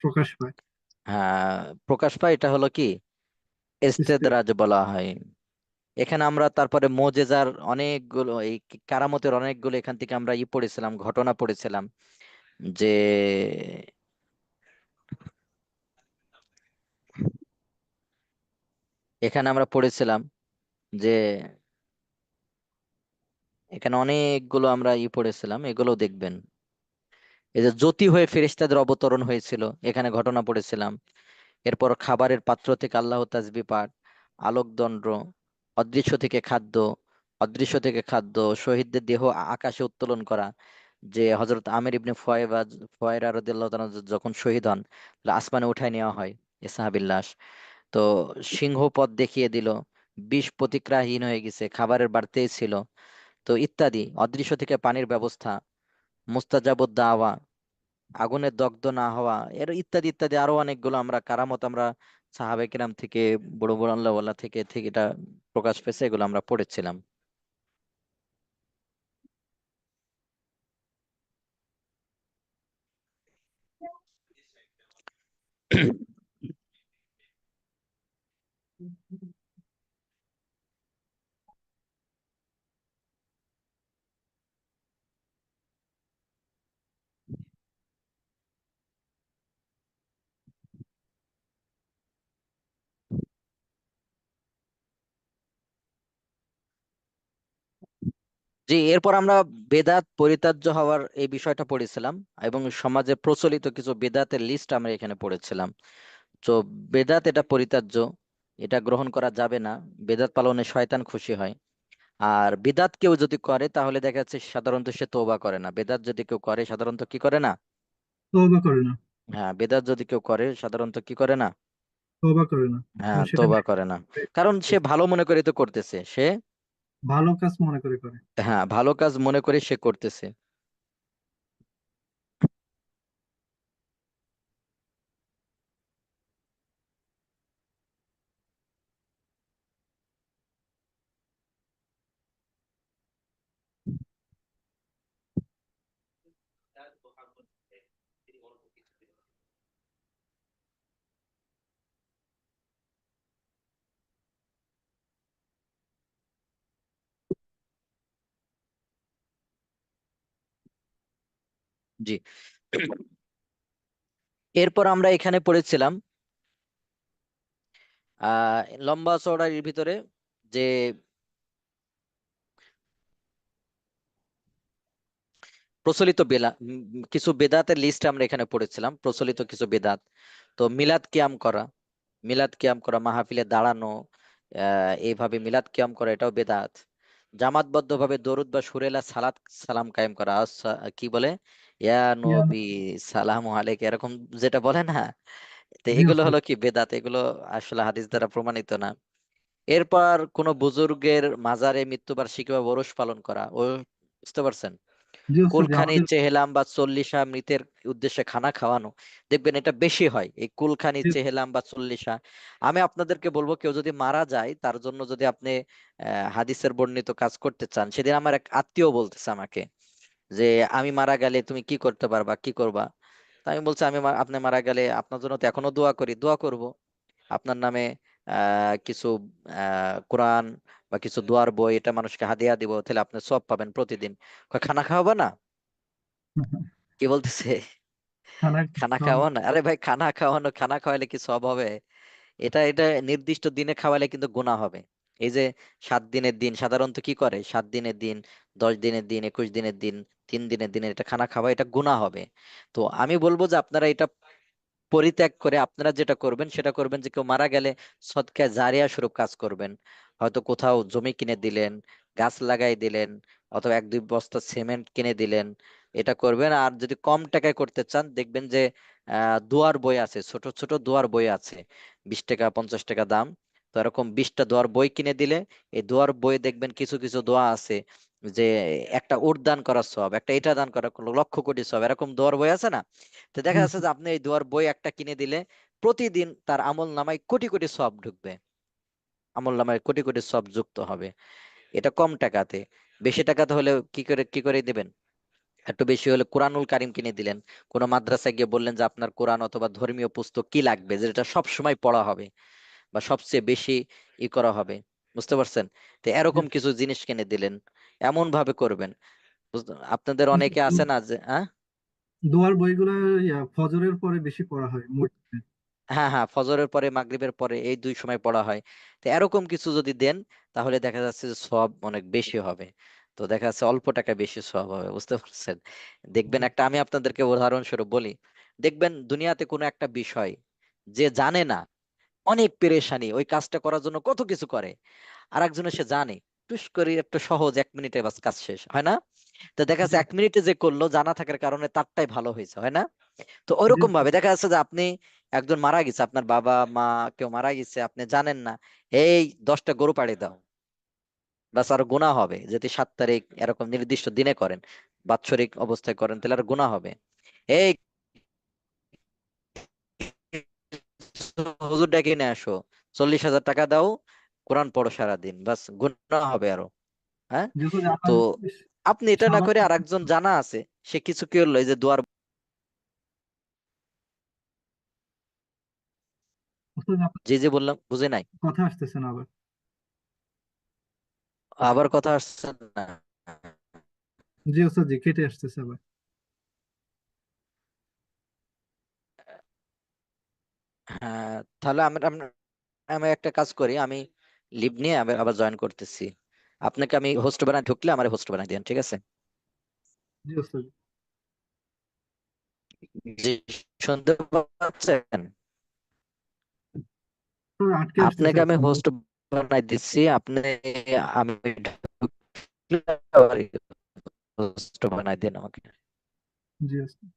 প্রকাশ পায়। হ্যাঁ, প্রকাশ পায়, এটা হলো কি ইস্তেত। ইস্তেদরাজ বলা হয়। এখানে আমরা তারপরে মোজেজার অনেকগুলো, এই কারামতের অনেকগুলো এখান থেকে আমরা পড়েছিলাম, ঘটনা পড়েছিলাম যে এখানে আমরা পড়েছিলাম যে এখানে অনেকগুলো আমরা পড়েছিলাম, এগুলো দেখবেন। এই যে জ্যোতি হয়ে ফেরেশতাদের অবতরণ হয়েছিল, এখানে ঘটনা পড়েছিলাম। এরপর খাবারের পাত্র থেকে আল্লাহ তাসবিহ পাঠ, আলোকদণ্ড, অদৃশ্য থেকে খাদ্য, অদৃশ্য থেকে খাদ্য, শহীদদের দেহ আকাশে উত্তোলন করা। যে হযরত আমির ইবনে ফুয়ায়রা রাদিয়াল্লাহু তাআলা যখন শহীদ হন, তাহলে আসমানে উঠায় নেওয়া হয় এ সাহাবীর লাশ। তো সিংহ পথ দেখিয়ে দিল, বিষ প্রতিক্রিয়াহীন হয়ে গেছে, খাবারের বাড়তেই ছিল, তো ইত্যাদি। অদৃশ্য থেকে পানির ব্যবস্থা, মুস্তাজাবুদ দাওয়া, আগুনে দগ্ধ না হওয়া, এর ইত্যাদি ইত্যাদি আরো অনেকগুলো আমরা কারামত আমরা সাহাবে কিরাম থেকে, বড় বড় আল্লাহওয়ালা থেকে থেকে এটা প্রকাশ পেয়েছে, এগুলো আমরা পড়েছিলাম। জি, এরপর আমরা বেদাত পরিত্যাজ্য হওয়ার এই বিষয়টা পড়েছিলাম, এবং সমাজে প্রচলিত কিছু বেদাতের লিস্ট আমরা এখানে পড়েছিলাম। তো বেদাত এটা পরিত্যাজ্য, এটা গ্রহণ করা যাবে না, বেদাত পালনে শয়তান খুশি হয়। আর বিদাত কেউ যদি করে তাহলে দেখা যাচ্ছে সাধারণত সে তওবা করে না। বেদাত যদি কেউ করে সাধারণত কি করে না, তওবা করে না। হ্যাঁ, বেদাত যদি কেউ করে সাধারণত কি করে না, তওবা করে না। হ্যাঁ, কারণ সেটা তওবা করে না। কারণ সে ভালো মনে করে তো করতেছে, সে ভালো কাজ মনে করে করে। হ্যাঁ ভালো কাজ মনে করে সে করতেছে। তার মোহাম্মদ তিনি অল্প কিছু দিন জি, এরপর আমরা এখানে পড়েছিলাম লম্বা চওড়ার ভিতরে যে প্রচলিত কিছু বেদাতের লিস্ট আমরা এখানে পড়েছিলাম, প্রচলিত কিছু বেদাত। তো মিলাদ কিয়াম করা, মিলাদ কিয়াম করা, মাহফিলে দাঁড়ানো, এইভাবে মিলাদ কিয়াম করা, এটাও বেদাত। জামাতবদ্ধ ভাবে দরুদ বা সুরেলা সালাত সালাম কায়েম করা, কি বলে, ইয়া ইয়া নবী সালাম আলাইক, এরকম যেটা বলে না, তো জি এগুলো ওস্তাদ। হলো কি বেদাত, এগুলো আসলে হাদিস দ্বারা প্রমাণিত না। এরপর কোন বুজুর্গের মাজারে মৃত্যুবার্ষিকী বা ওরস পালন করা, ও বুঝতে পারছেন, জি ওস্তাদ, যে কুলখানি আমাদের চেহেলাম বা চল্লিশা মৃতের উদ্দেশ্যে খানা খাওয়ানো, দেখবেন এটা বেশি হয়, এই কুলখানি যে চেহেলাম বা চল্লিশা। আমি আপনাদেরকে বলবো, কেউ যদি মারা যায় তার জন্য যদি আপনি হাদিসের বর্ণিত কাজ করতে চান, সেদিন আমার এক আত্মীয় বলতেছে আমাকে যে আমি মারা গেলে তুমি কি করতে পারবা, কি করবা। তা আমি বলছি, আপনি মারা গেলে আপনার জন্য তো এখনো দোয়া করি, দোয়া করব আপনার নামে, কিছু কোরআন বা কিছু দোয়ার বই এটা মানুষকে হাদিয়া দিব, তাহলে আপনি সব পাবেন প্রতিদিন। কয়, খানা খাওয়াবা না? কি বলতেছে, খানা খানা খাওয়ানো। খাওয়ানো? আরে ভাই, খানা খাওয়ানো, খানা খাওয়াইলে কি সব হবে? এটা এটা নির্দিষ্ট দিনে খাওয়ালে কিন্তু গুনাহ হবে। এই যে 7 দিনের দিন সাধারণত কি করে, 7 দিনের দিন, 10 দিনের দিন, 21 দিনের দিন, 3 দিনের দিন, এটা খানা খাওয়া, এটা গুনাহ হবে। তো আমি বলবো যে আপনারা এটা পরিত্যাগ করে আপনারা যেটা করবেন সেটা করবেন, যে কেউ মারা গেলে সদকা জারিয়া স্বরূপ কাজ করবেন। হয়তো কোথাও জমি কিনে দিলেন, গাছ লাগাই দিলেন, অথবা 1-2 বস্তা সিমেন্ট কিনে দিলেন, এটা করবেন। আর যদি কম টাকায় করতে চান, দেখবেন যে দোয়ার বই আছে, ছোট ছোট দোয়ার বই আছে, 20 টাকা 50 টাকা দাম। তো এরকম 20টা দোয়ার বই কিনে দিলে, এই দোয়ার বই দেখবেন কিছু কিছু দোয়া আছে যে একটা উট দান করার সওয়াব, একটা এটা দান করার লক্ষ কোটি সওয়াব, এরকম দোয়ার বই আছে না? তো জি দেখা যাচ্ছে ওস্তাদ। যে আপনি এই দোয়ার বই একটা কিনে দিলে প্রতিদিন তার আমল নামায় কোটি কোটি সওয়াব ঢুকবে, আমল নামায় কোটি কোটি সওয়াব যুক্ত হবে। এটা কম টাকাতে। বেশি টাকাতে হলে কি করে দিবেন? একটু বেশি হলে কোরআনুল কারিম কিনে দিলেন, কোনো মাদ্রাসায় গিয়ে বললেন যে আপনার কোরআন অথবা ধর্মীয় পুস্তক কি লাগবে, যেটা সব সময় পড়া হবে বা সবচেয়ে বেশি করা হবে, বুঝতে পারছেন? তো এরকম কিছু জিনিস কিনে দিলেন, এমন ভাবে করবেন। আপনাদের অনেকে আছে না যে দোয়ার বইগুলো ফজরের পরে বেশি পড়া হয় মসজিদে। হ্যাঁ হ্যাঁ, ফজরের পরে মাগরিবের পরে এই দুই সময় পড়া হয়। তো এরকম কিছু যদি দেন তাহলে দেখা যাচ্ছে যে সওয়াব অনেক বেশি হবে। তো দেখা যাচ্ছে অল্প টাকা বেশি সওয়াব হবে, বুঝতে পারছেন? দেখবেন একটা, আমি আপনাদেরকে উদাহরণস্বরূপ বলি, দেখবেন দুনিয়াতে কোনো একটা বিষয় যে জানে না, অনেক পেরেশানি, ওই কাজটা করার জন্য কত কিছু করে, আর একজনের সে জানে, টুস করে একটা সহজ 1 মিনিটে বাস কাজ শেষ হয় না? তো দেখা জি যাচ্ছে 1 মিনিটে যে করলো জানা থাকার কারণে তারটাই ভালো হয়েছে, হয় না? তো জি ওইরকম ভাবে দেখা যাচ্ছে যে আপনি, একজন মারা গেছে, আপনার বাবা মা কেউ মারা গেছে, আপনি জানেন না, এই 10টা গরু পাড়ি দাও, বাস আর গুনাহ হবে। যদি 7 তারিখ এরকম নির্দিষ্ট দিনে করেন, বাৎসরিক অবস্থায় করেন, তাহলে আর গুনাহ হবে। এই হুজুর ডেকে নিয়ে আসো, 40,000 টাকা দাও, কোরআন পড়ো সারাদিন, বাস গুনাহ হবে আরো। হ্যাঁ? যেহেতু তো আপনার আপনি এটা না সাবান করে আর একজন জানা আছে, সে কিছু কি হলো, এই যে দুয়ার, আপনার যে যে বললাম বুঝে নাই, কথা আসতেছে না আবার। আবার কথা আসছে না। জি ওস্তাদ জি, কেটে আসতেছে আবার। হ্যাঁ, তাহলে আমরা আমরা আমি একটা কাজ করি, আমি লিভ নিয়ে আবার আবার জয়েন করতেছি। আপনাকে আমি হোস্ট বানাই, ঢুকলে আমার হোস্ট বানাই দেন, ঠিক আছে? জি ওস্তাদ। জি, শুনতে পাচ্ছেন? তো আটকে আসতেছে আপনাকে আমি আপনার। হোস্ট বানাই দিচ্ছি, আপনি, আমি ঢুকলে আবার হোস্ট বানাই দেন আমাকে। জি ওস্তাদ।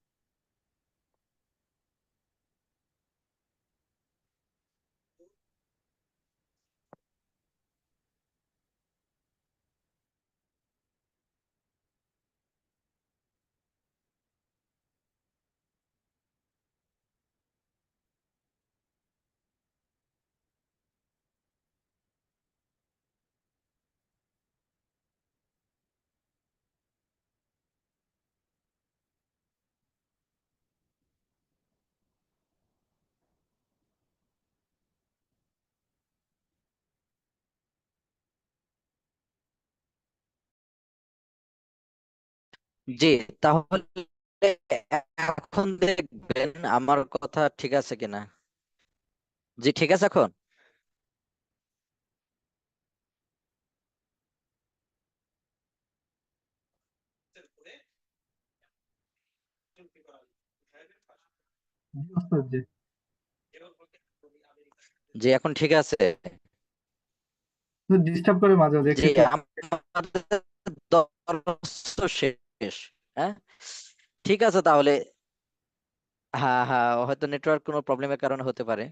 জি, তাহলে এখন দেখবেন আমার কথা ঠিক আছে কিনা। জি, ঠিক আছে এখন। জি ওস্তাদ জি। জি, এখন ঠিক আছে। ডিস্টার্ব করে মাঝে মাঝে জি, কেটে। আমাদের দর্স তো শেষ। হ্যাঁ, ঠিক আছে তাহলে। হ্যাঁ হ্যাঁ, হয়তো নেটওয়ার্ক কোনো প্রবলেমের কারণে হতে পারে,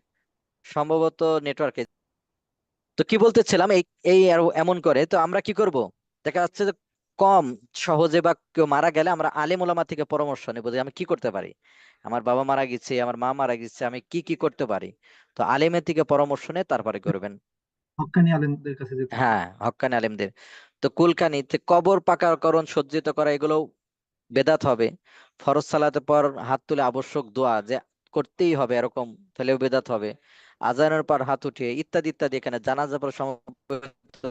সম্ভবত নেটওয়ার্কে। তো কি বলতেছিলাম, এই এই এমন করে তো আমরা কি করব, দেখা যাচ্ছে যে কম সহজে বা কেউ মারা গেলে আমরা আলেম ওলামা থেকে পরামর্শ নেবো যে আমি কি করতে পারি। আমার বাবা মারা গেছে, আমার মা মারা গেছে, আমি কি কি করতে পারি। তো আলেমের থেকে পরামর্শ নিয়ে তারপরে করবেন। হক্কানি আলেমদের কাছে যেতে হবে। হ্যাঁ, হক্কানি আলেমদের। তো কুলকানিতে কবর পাকাকরণ, সজ্জিত করা, এগুলো বেদাত হবে। ফরজ সালাতের পর হাত তুলে আবশ্যক দোয়া যে করতেই হবে এরকম, তাহলেও বেদাত হবে। আজানের পর হাত উঠিয়ে ইত্যাদি ইত্যাদি, এখানে জানাজার পর সমবেত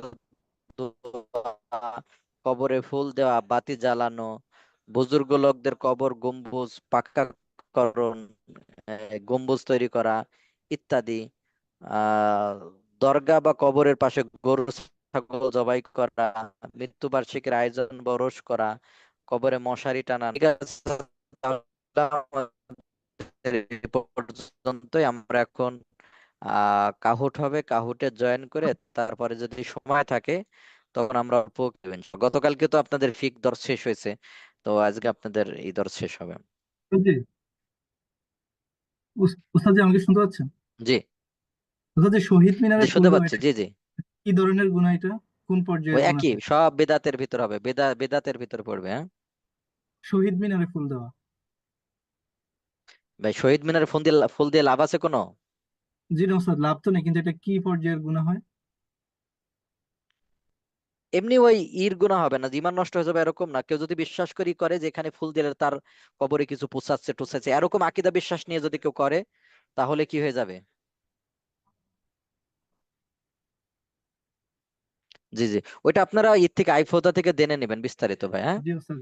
দোয়া, কবরে ফুল দেওয়া, বাতি জ্বালানো, বুজুর্গ লোকদের কবর গম্বুজ পাকাকরণ, গম্বুজ তৈরি করা ইত্যাদি। আহ দরগা বা কবরের পাশে গরু ছাগল জবাই করা, মৃত্যুবার্ষিকীর আয়োজন বা ওরস করা, কবরে মশারি টানা, ঠিক আছে? তাহলে আমাদের এই পর্যন্তই। আমরা এখন কাহুট হবে, কাহুটে জয়েন করে তারপরে যদি সময় থাকে তখন আমরা অল্প করবেন। গতকালকে তো আপনাদের ফিক দর শেষ হয়েছে, তো আজকে আপনাদের এই দর শেষ হবে। জি উস্তাদ জি, আমাকে শুনতে পাচ্ছেন? জি উস্তাদ জি, শহীদ জি, মিনারে ফুল শুনতে দেওয়া পাচ্ছি, এটা জি জি। কি ধরনের গুনাহ? এটা কোন ওই পর্যায়ের গুনাহ? একই, সব বেদাতের ভিতর হবে, বেদাতের ভিতর পড়বে, হ্যাঁ। শহীদ মিনারে ফুল দেওয়া। ভাই শহীদ মিনারে ফুল দিয়ে লাভ আছে কোনো? জি না ওস্তাদ, লাভ তো নেই, কিন্তু এটা কি পর্যায়ের গুনাহ হয়? এমনি ওই গুনাহ হবে না, ঈমান নষ্ট হয়ে যাবে এরকম না। কেউ যদি বিশ্বাস করে যে এখানে ফুল দিলে তার কবরে কিছু পোষাচ্ছে টোসাচ্ছে, এরকম আকীদা বিশ্বাস নিয়ে যদি কেউ করে, তাহলে কি হয়ে যাবে? জি জি, ওইটা আপনারা ঈদ থেকে আইফোদা থেকে জেনে নেবেন বিস্তারিত ভাই, হ্যাঁ। জি ওস্তাদ।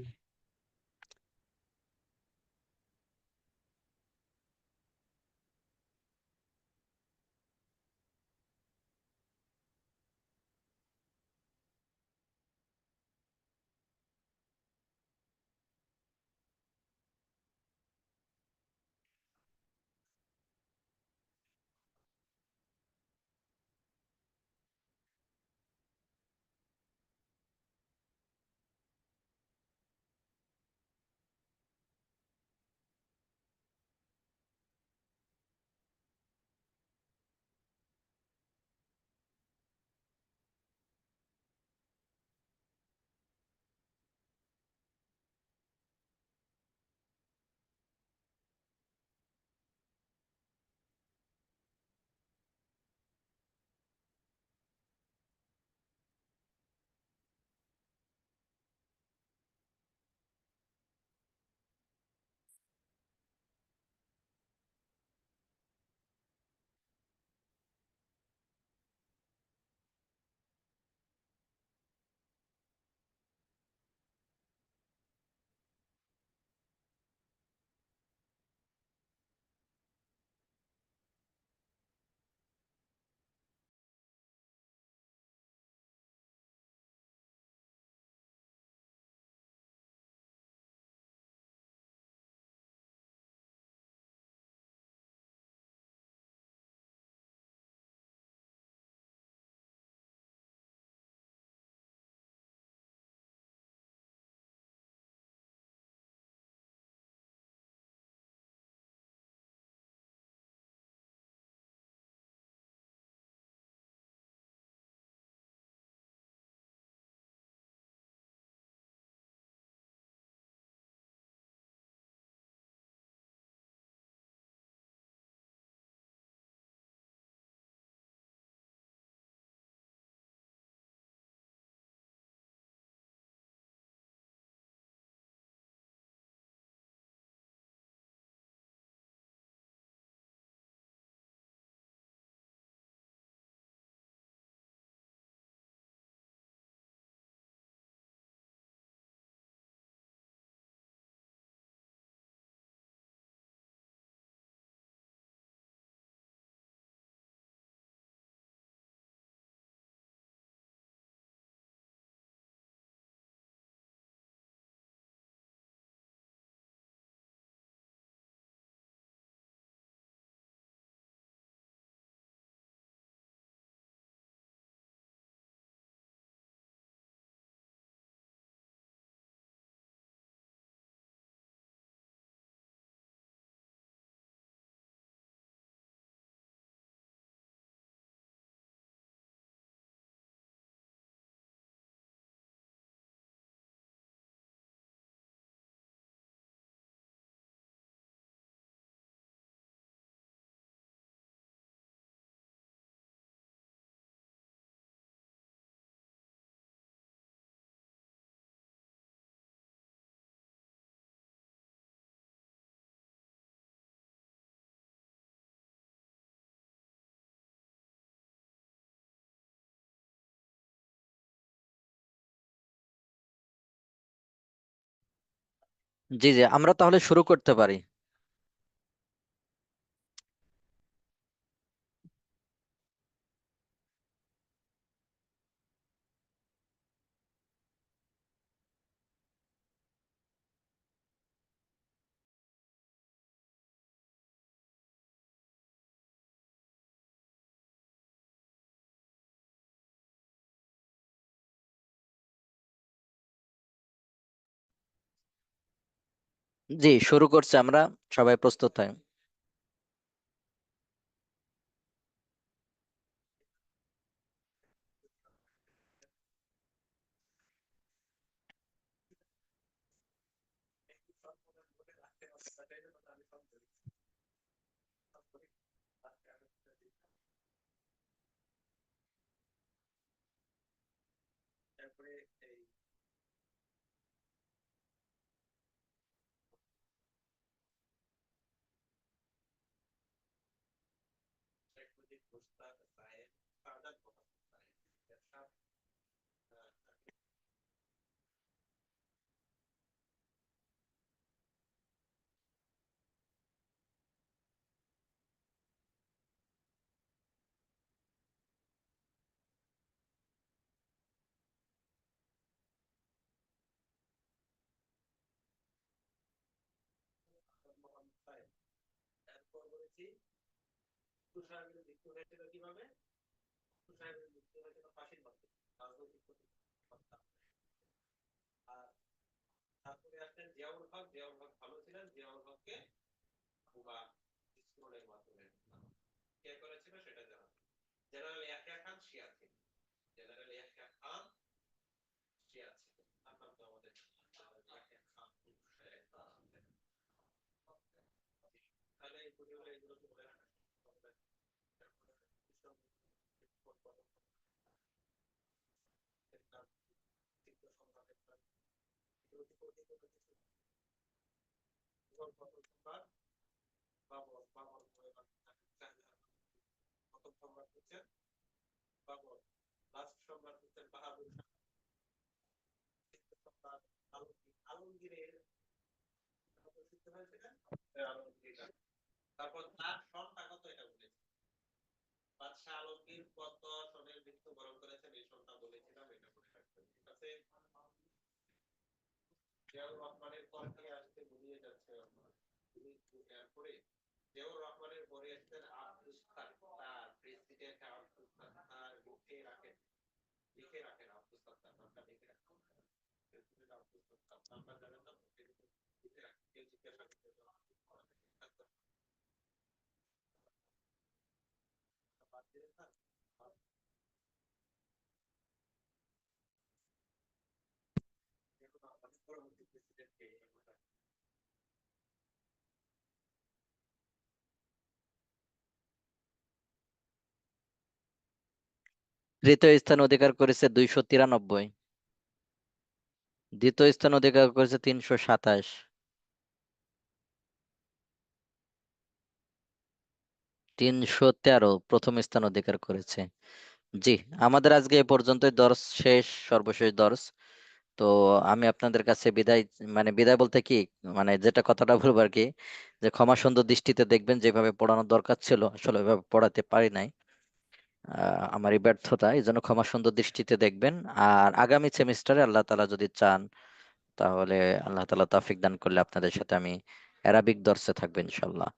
জি জি, আমরা তাহলে শুরু করতে পারি। জি, শুরু করছি আমরা, সবাই প্রস্তুত হয়। তারপরে এই শেখ মুজিব মুস্তাক সাহেব সাদাত মোহাম্মদ সাহেব এরশাদ মোহাম্মদ সাহেব। এরপর বলেছি টিপু সাহেবের মৃত্যু হয়েছিল কিভাবে? টিপু সাহেবের মৃত্যু হয়েছিল ফাঁসির মাধ্যমে, রাজনৈতিক হত্যা। আর তারপরে আসলেন জিয়াউল হক। জিয়াউল হক ভালো ছিলেন, জিয়াউল হককে বোমা বিস্ফোরণের মাধ্যমে কে করেছিল সেটা জানা। জেনারেল ইয়াহিয়া খান শিয়া ছিলেন। জেনারেল ইয়াহিয়া খান শিয়া ছিলেন। তার নাম তো আমাদের ইয়াহিয়া খান। তাহলে এগুলো কি বলে রাখা? প্রথম সম্রাট হচ্ছেন বাবর, লাস্ট সম্রাট হচ্ছেন বাহাদুর শাহ, সম্রাট আলমগীর। আলমগীরের প্রসিদ্ধ হয়েছিলেন আলমগীর। তারপর তার সনটা কত এটা বলেছি। বাদশাহ আলমগীর কত সনের মৃত্যুবরণ করেছেন এই সনটা বলেছিলাম, এটা মনে রাখবেন। ঠিক আছে। জিয়াউর রহমানের পর থেকে আসতে ঘুরিয়ে যাচ্ছে এরপরে জিয়াউর রহমানের পরে এসেছেন আব্দুস সাত্তার। প্রেসিডেন্ট আব্দুস সাত্তার লিখে রাখেন আব্দুস সাত্তার নামটা লিখে রাখেন। প্রেসিডেন্ট আব্দুস সাত্তার নামটা জানেন না? লিখে রাখেন। কেউ জিজ্ঞাসা করতে বাদ দিয়ে থাক। পরবর্তী প্রেসিডেন্টকে তৃতীয় স্থান অধিকার করেছে 293, দ্বিতীয় স্থান অধিকার করেছে 327, তিনশো 13 প্রথম স্থান অধিকার করেছে। জি, আমাদের আজকে এ পর্যন্তই, দর্স শেষ, সর্বশেষ দর্স। তো আমি আপনাদের কাছে বিদায়, মানে বিদায় বলতে কি, মানে যেটা কথাটা বলবো আর কি, যে ক্ষমা সুন্দর দৃষ্টিতে দেখবেন, যেভাবে পড়ানোর দরকার ছিল আসলে ওইভাবে পড়াতে পারি নাই। আমারই ব্যর্থতা, এই জন্য ক্ষমা সুন্দর দৃষ্টিতে দেখবেন। আর আগামী সেমিস্টারে আল্লাহ তাআলা যদি চান, তাহলে আল্লাহ তাআলা তৌফিক দান করলে আপনাদের সাথে আমি অ্যারাবিক দর্সে থাকবো ইনশাল্লাহ।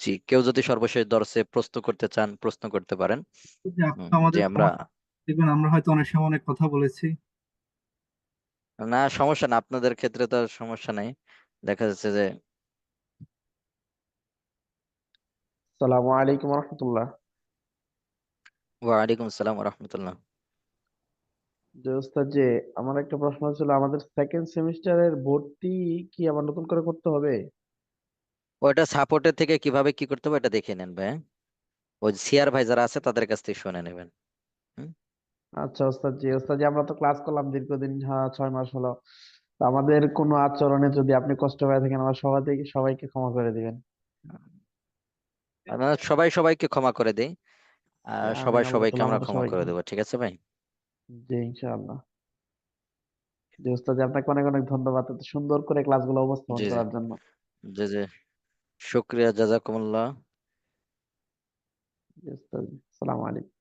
জি, কেউ যদি সর্বশেষ দর্সে প্রশ্ন করতে চান প্রশ্ন করতে পারেন। যে আপনি যে আমাদের আমরা, ক্ষমা দেখবেন, আমরা হয়তো অনেক সময় অনেক কথা বলেছি। না সমস্যা না, আপনাদের ক্ষেত্রে তো আর সমস্যা নাই। দেখা যাচ্ছে যে, আসসালামু আলাইকুম রহমতুল্লাহ। ওয়ালাইকুম আসসালাম ওয়া রাহমাতুল্লাহ। যে ওস্তাদ, যে আমার একটা প্রশ্ন ছিল, আমাদের সেকেন্ড সেমিস্টারের ভর্তি কি আবার নতুন করে করতে হবে? ওইটা সাপোর্টের থেকে কিভাবে কি করতে হবে এটা দেখে নেন ভাই, হ্যাঁ? ওই সিআর ভাই যারা আছে তাদের কাছ থেকে শুনে নেবেন। হুম? আচ্ছা ওস্তাদ, যে ওস্তাদ যে আমরা তো ক্লাস করলাম দীর্ঘদিন, হ্যাঁ 6 মাস হলো। তো আমাদের কোনো আচরণে যদি আপনি কষ্ট পেয়ে থাকেন, আমার সবাইকে ক্ষমা করে দিবেন। আমরা সবাই সবাইকে ক্ষমা করে দেই, জি, আর আমিন। সবাই আল্লাহ সবাইকে তাআলা আমরা আমাদের ক্ষমা সবাইকে করে ক্ষমা। দেবো, ঠিক আছে ভাই? জি ইনশাআল্লাহ। যে ওস্তাদ যে আপনাকে অনেক অনেক ধন্যবাদ এত সুন্দর করে ক্লাসগুলো উপস্থাপন জি জি করার জন্য। জি জি, শুক্রিয়া, জাযাকুমুল্লাহ। জি ওস্তাদ, আসসালামু আলাইকুম।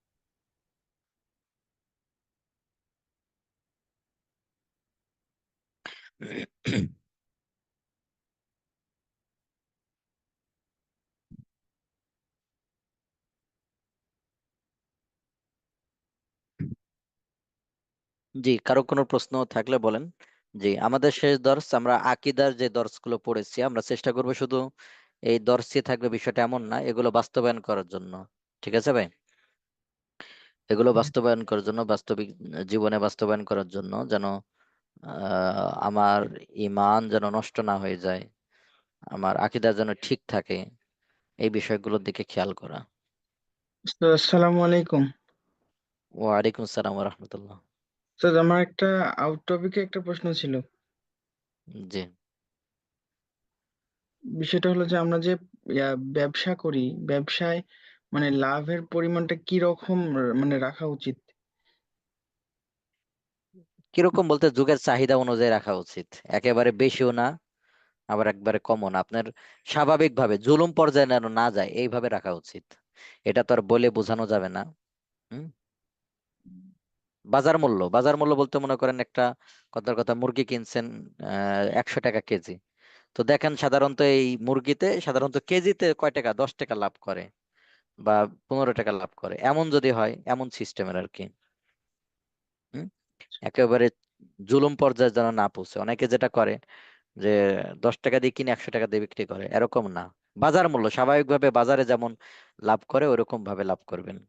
জি, কারো কোনো প্রশ্ন থাকলে বলেন। জি, আমাদের শেষ দর্স, আমরা আকীদার যে দর্স গুলো পড়েছি, আমরা চেষ্টা করব শুধু এই দর্সই থাকবে বিষয়টা এমন না, এগুলো বাস্তবায়ন করার জন্য। ঠিক আছে ভাই? এগুলো বাস্তবায়ন করার জন্য, বাস্তবিক জীবনে বাস্তবায়ন করার জন্য, যেন আমার ঈমান যেন নষ্ট না হয়ে যায়, আমার আকীদা যেন ঠিক থাকে, এই বিষয়গুলোর দিকে খেয়াল করা। আসসালামু আলাইকুম। ওয়ালাইকুম আসসালাম ওয়া রাহমাতুল্লাহ। স্যার আমার একটা আউট টপিকে একটা প্রশ্ন ছিল। জি। বিষয়টা হলো যে আমরা যে ব্যবসা করি, ব্যবসায় মানে লাভের পরিমাণটা কি রকম মানে রাখা উচিত? কিরকম বলতে যুগের চাহিদা অনুযায়ী রাখা উচিত, একেবারে বেশিও না আবার একবারে কমও না, আপনার স্বাভাবিকভাবে জুলুম পর্যায়ে যেন না যায় এইভাবে রাখা উচিত। এটা তো আর বলে বোঝানো যাবে না। হুম। বাজার মূল্য বলতে মনে করেন একটা কথার কথা, মুরগি কিনছেন 100 টাকা কেজি। তো দেখেন সাধারণত এই মুরগিতে সাধারণত কেজিতে কয় টাকা, 10 টাকা লাভ করে বা 15 টাকা লাভ করে, এমন যদি হয়, এমন সিস্টেমের আর কি। হুম। একেবারে জুলুম পর্যায়ে যেন না পৌঁছে। অনেকে যেটা করে যে 10 টাকা দিয়ে কিনে 100 টাকা দিয়ে বিক্রি করে, এরকম না। বাজার মূল্য স্বাভাবিকভাবে বাজারে যেমন লাভ করে ওরকম ভাবে লাভ করবেন।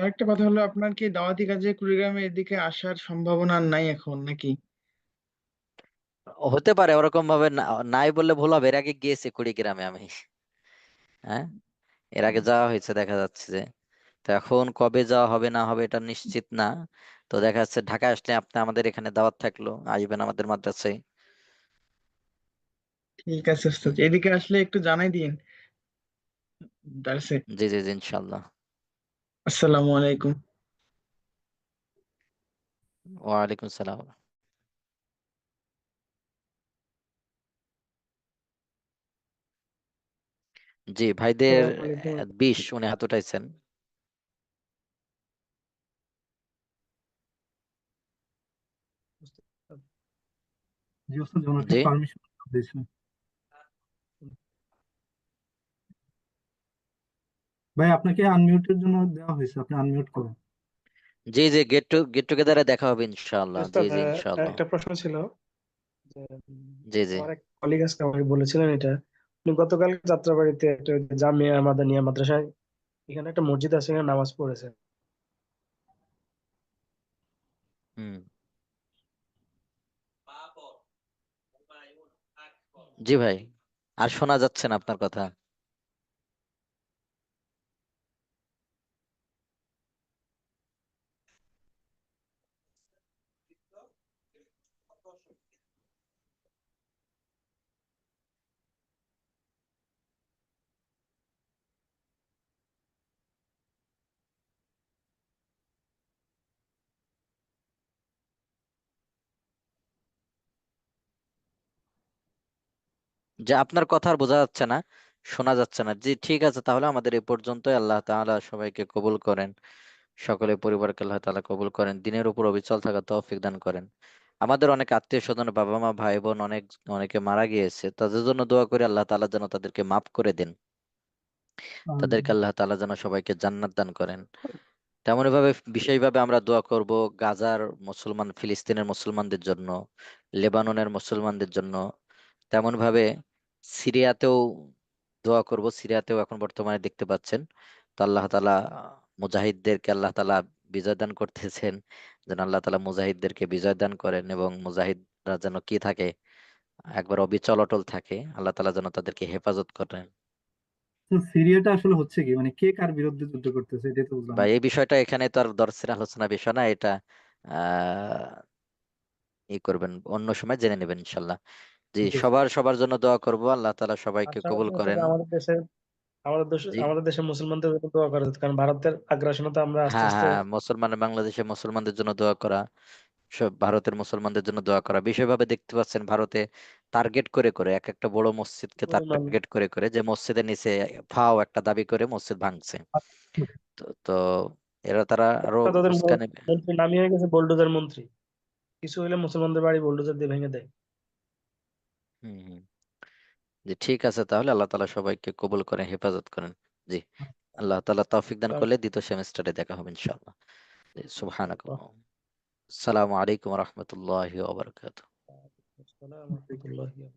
আরেকটা কথা হলো, আপনার কি দাওয়াতি কাজে কুড়িগ্রামে এদিকে আসার সম্ভাবনা আর নাই এখন নাকি? হতে পারে ওরকম ভাবে নাই বললে ভুল হবে, এর আগে গিয়েছি কুড়িগ্রামে আমি। হ্যাঁ, এর আগে যাওয়া হয়েছে, দেখা যাচ্ছে যে। তো এখন কবে যাওয়া হবে না হবে এটা নিশ্চিত না। তো দেখা যাচ্ছে ঢাকা আসলে আপনি আমাদের এখানে দাওয়াত থাকলো, আসবেন আমাদের মাদ্রাসায়। ঠিক আছে ওস্তাদ, হুম। এদিকে আসলে একটু জানাই দিন দার্সে। জি জি জি, ইনশাল্লাহ। আসসালামু আলাইকুম। ওয়ালাইকুম সালাম। জি, ভাইদের আসসালামু আলাইকুম। 20 উনি হাত উঠাইছেন। জি ওস্তাদ, ওনাকে জি পারমিশন দিয়েছেন। ভাই আপনাকে আনমিউটের জন্য দেওয়া হয়েছে, আপনি আনমিউট করুন। জি জি, গেট টুগেদারে দেখা হবে ইনশাআল্লাহ। জি উস্তাদ, জি ইনশাআল্লাহ। একটা প্রশ্ন ছিল যে জি জি। আমার এক কলিগ আজকে আমাকে বলেছিলেন এটা। উনি গতকাল যাত্রাবাড়িতে একটা ওই যে জামিয়া মাদানিয়া মাদ্রাসায়, এখানে একটা মসজিদ আছে, এখানে নামাজ পড়েছে। হুম। জি ভাই, আর শোনা যাচ্ছে না আপনার কথা। যে আপনার কথা আর বোঝা যাচ্ছে না, শোনা যাচ্ছে না। জি ঠিক আছে, তাহলে আমাদের এই পর্যন্তই। আল্লাহ তাআলা সবাইকে কবুল করেন, সকলে পরিবারকে আল্লাহ তাআলা কবুল করেন, দিনের উপর অবিচল থাকা তৌফিক দান করেন। আমাদের অনেক আত্মীয় স্বজন, বাবা মা, ভাই বোন অনেকে মারা গিয়েছে, তাদের জন্য দোয়া করি আল্লাহ তাআলা যেন তাদেরকে মাফ করে দেন, তাদেরকে আল্লাহ তাআলা যেন সবাইকে জান্নাত দান করেন। তেমনি ভাবে বিশেষভাবে আমরা দোয়া করব গাজার মুসলমান, ফিলিস্তিনের মুসলমানদের জন্য, লেবাননের মুসলমানদের জন্য। তেমন ভাবে সিরিয়াতেও দোয়া করব, সিরিয়াতেও এখন বর্তমানে দেখতে পাচ্ছেন তো আল্লাহ তাআলা মুজাহিদদেরকে আল্লাহ তাআলা বিজয় দান করতেছেন। যেন আল্লাহ তাআলা মুজাহিদদেরকে বিজয় দান করেন এবং মুজাহিদরা যেন কি থাকে, একবার অবিচল অটল থাকে, আল্লাহ তাআলা যেন তাদেরকে হেফাজত করেন। তো সিরিয়াটা আসলে হচ্ছে কি, মানে কে কার বিরুদ্ধে যুদ্ধ করতেছে, এটা তো বুঝলাম বা না। এই বিষয়টা এখানে তো আর দর্শের আলোচনা বিষয় না, এটা আহ ই করবেন, অন্য সময় জেনে নেবেন ইনশাল্লাহ। জি, ঠিক আছে। সবার জন্য দোয়া করব, আল্লাহ তাআলা সবাইকে আচ্ছা কবুল হচ্ছে করেন। যে জি। আমাদের দেশের মুসলমানদের জন্য দোয়া করা উচিত, কারণ ভারতের আগ্রাসনে তো আমরা আস্তে হ্যাঁ আস্তে। হ্যাঁ, বাংলাদেশে মুসলমানদের জন্য দোয়া করা, সব ভারতের মুসলমানদের জন্য দোয়া করা। বিশেষভাবে দেখতে পাচ্ছেন ভারতে টার্গেট করে করে এক একটা বড় মসজিদকে টার্গেট করে করে, যে মসজিদের নিচে ফাও একটা দাবি করে মসজিদ ভাঙছে। তো এরা তারা আরো তাদের উস্কানি। মন্ত্রী নামিয়ে গেছে, বোল্ডোজার মন্ত্রী। কিছু হইলে মুসলমানদের বাড়ি বোল্ডোজার দিয়ে ভেঙে দেয়। হম হম। জি ঠিক আছে, তাহলে আল্লাহ তাআলা সবাইকে কবুল করেন, হেফাজত করেন। জি, আল্লাহ তাআলা তৌফিক দান করলে দ্বিতীয় সেমিস্টারে দেখা হবে ইনশাআল্লাহ। জি, সুবহানাকাল্লাহ। আসসালামু আলাইকুম ওয়া রাহমাতুল্লাহি ওয়া বারাকাতুহু। আসসালামু আলাইকুম রহমতুল্লাহ।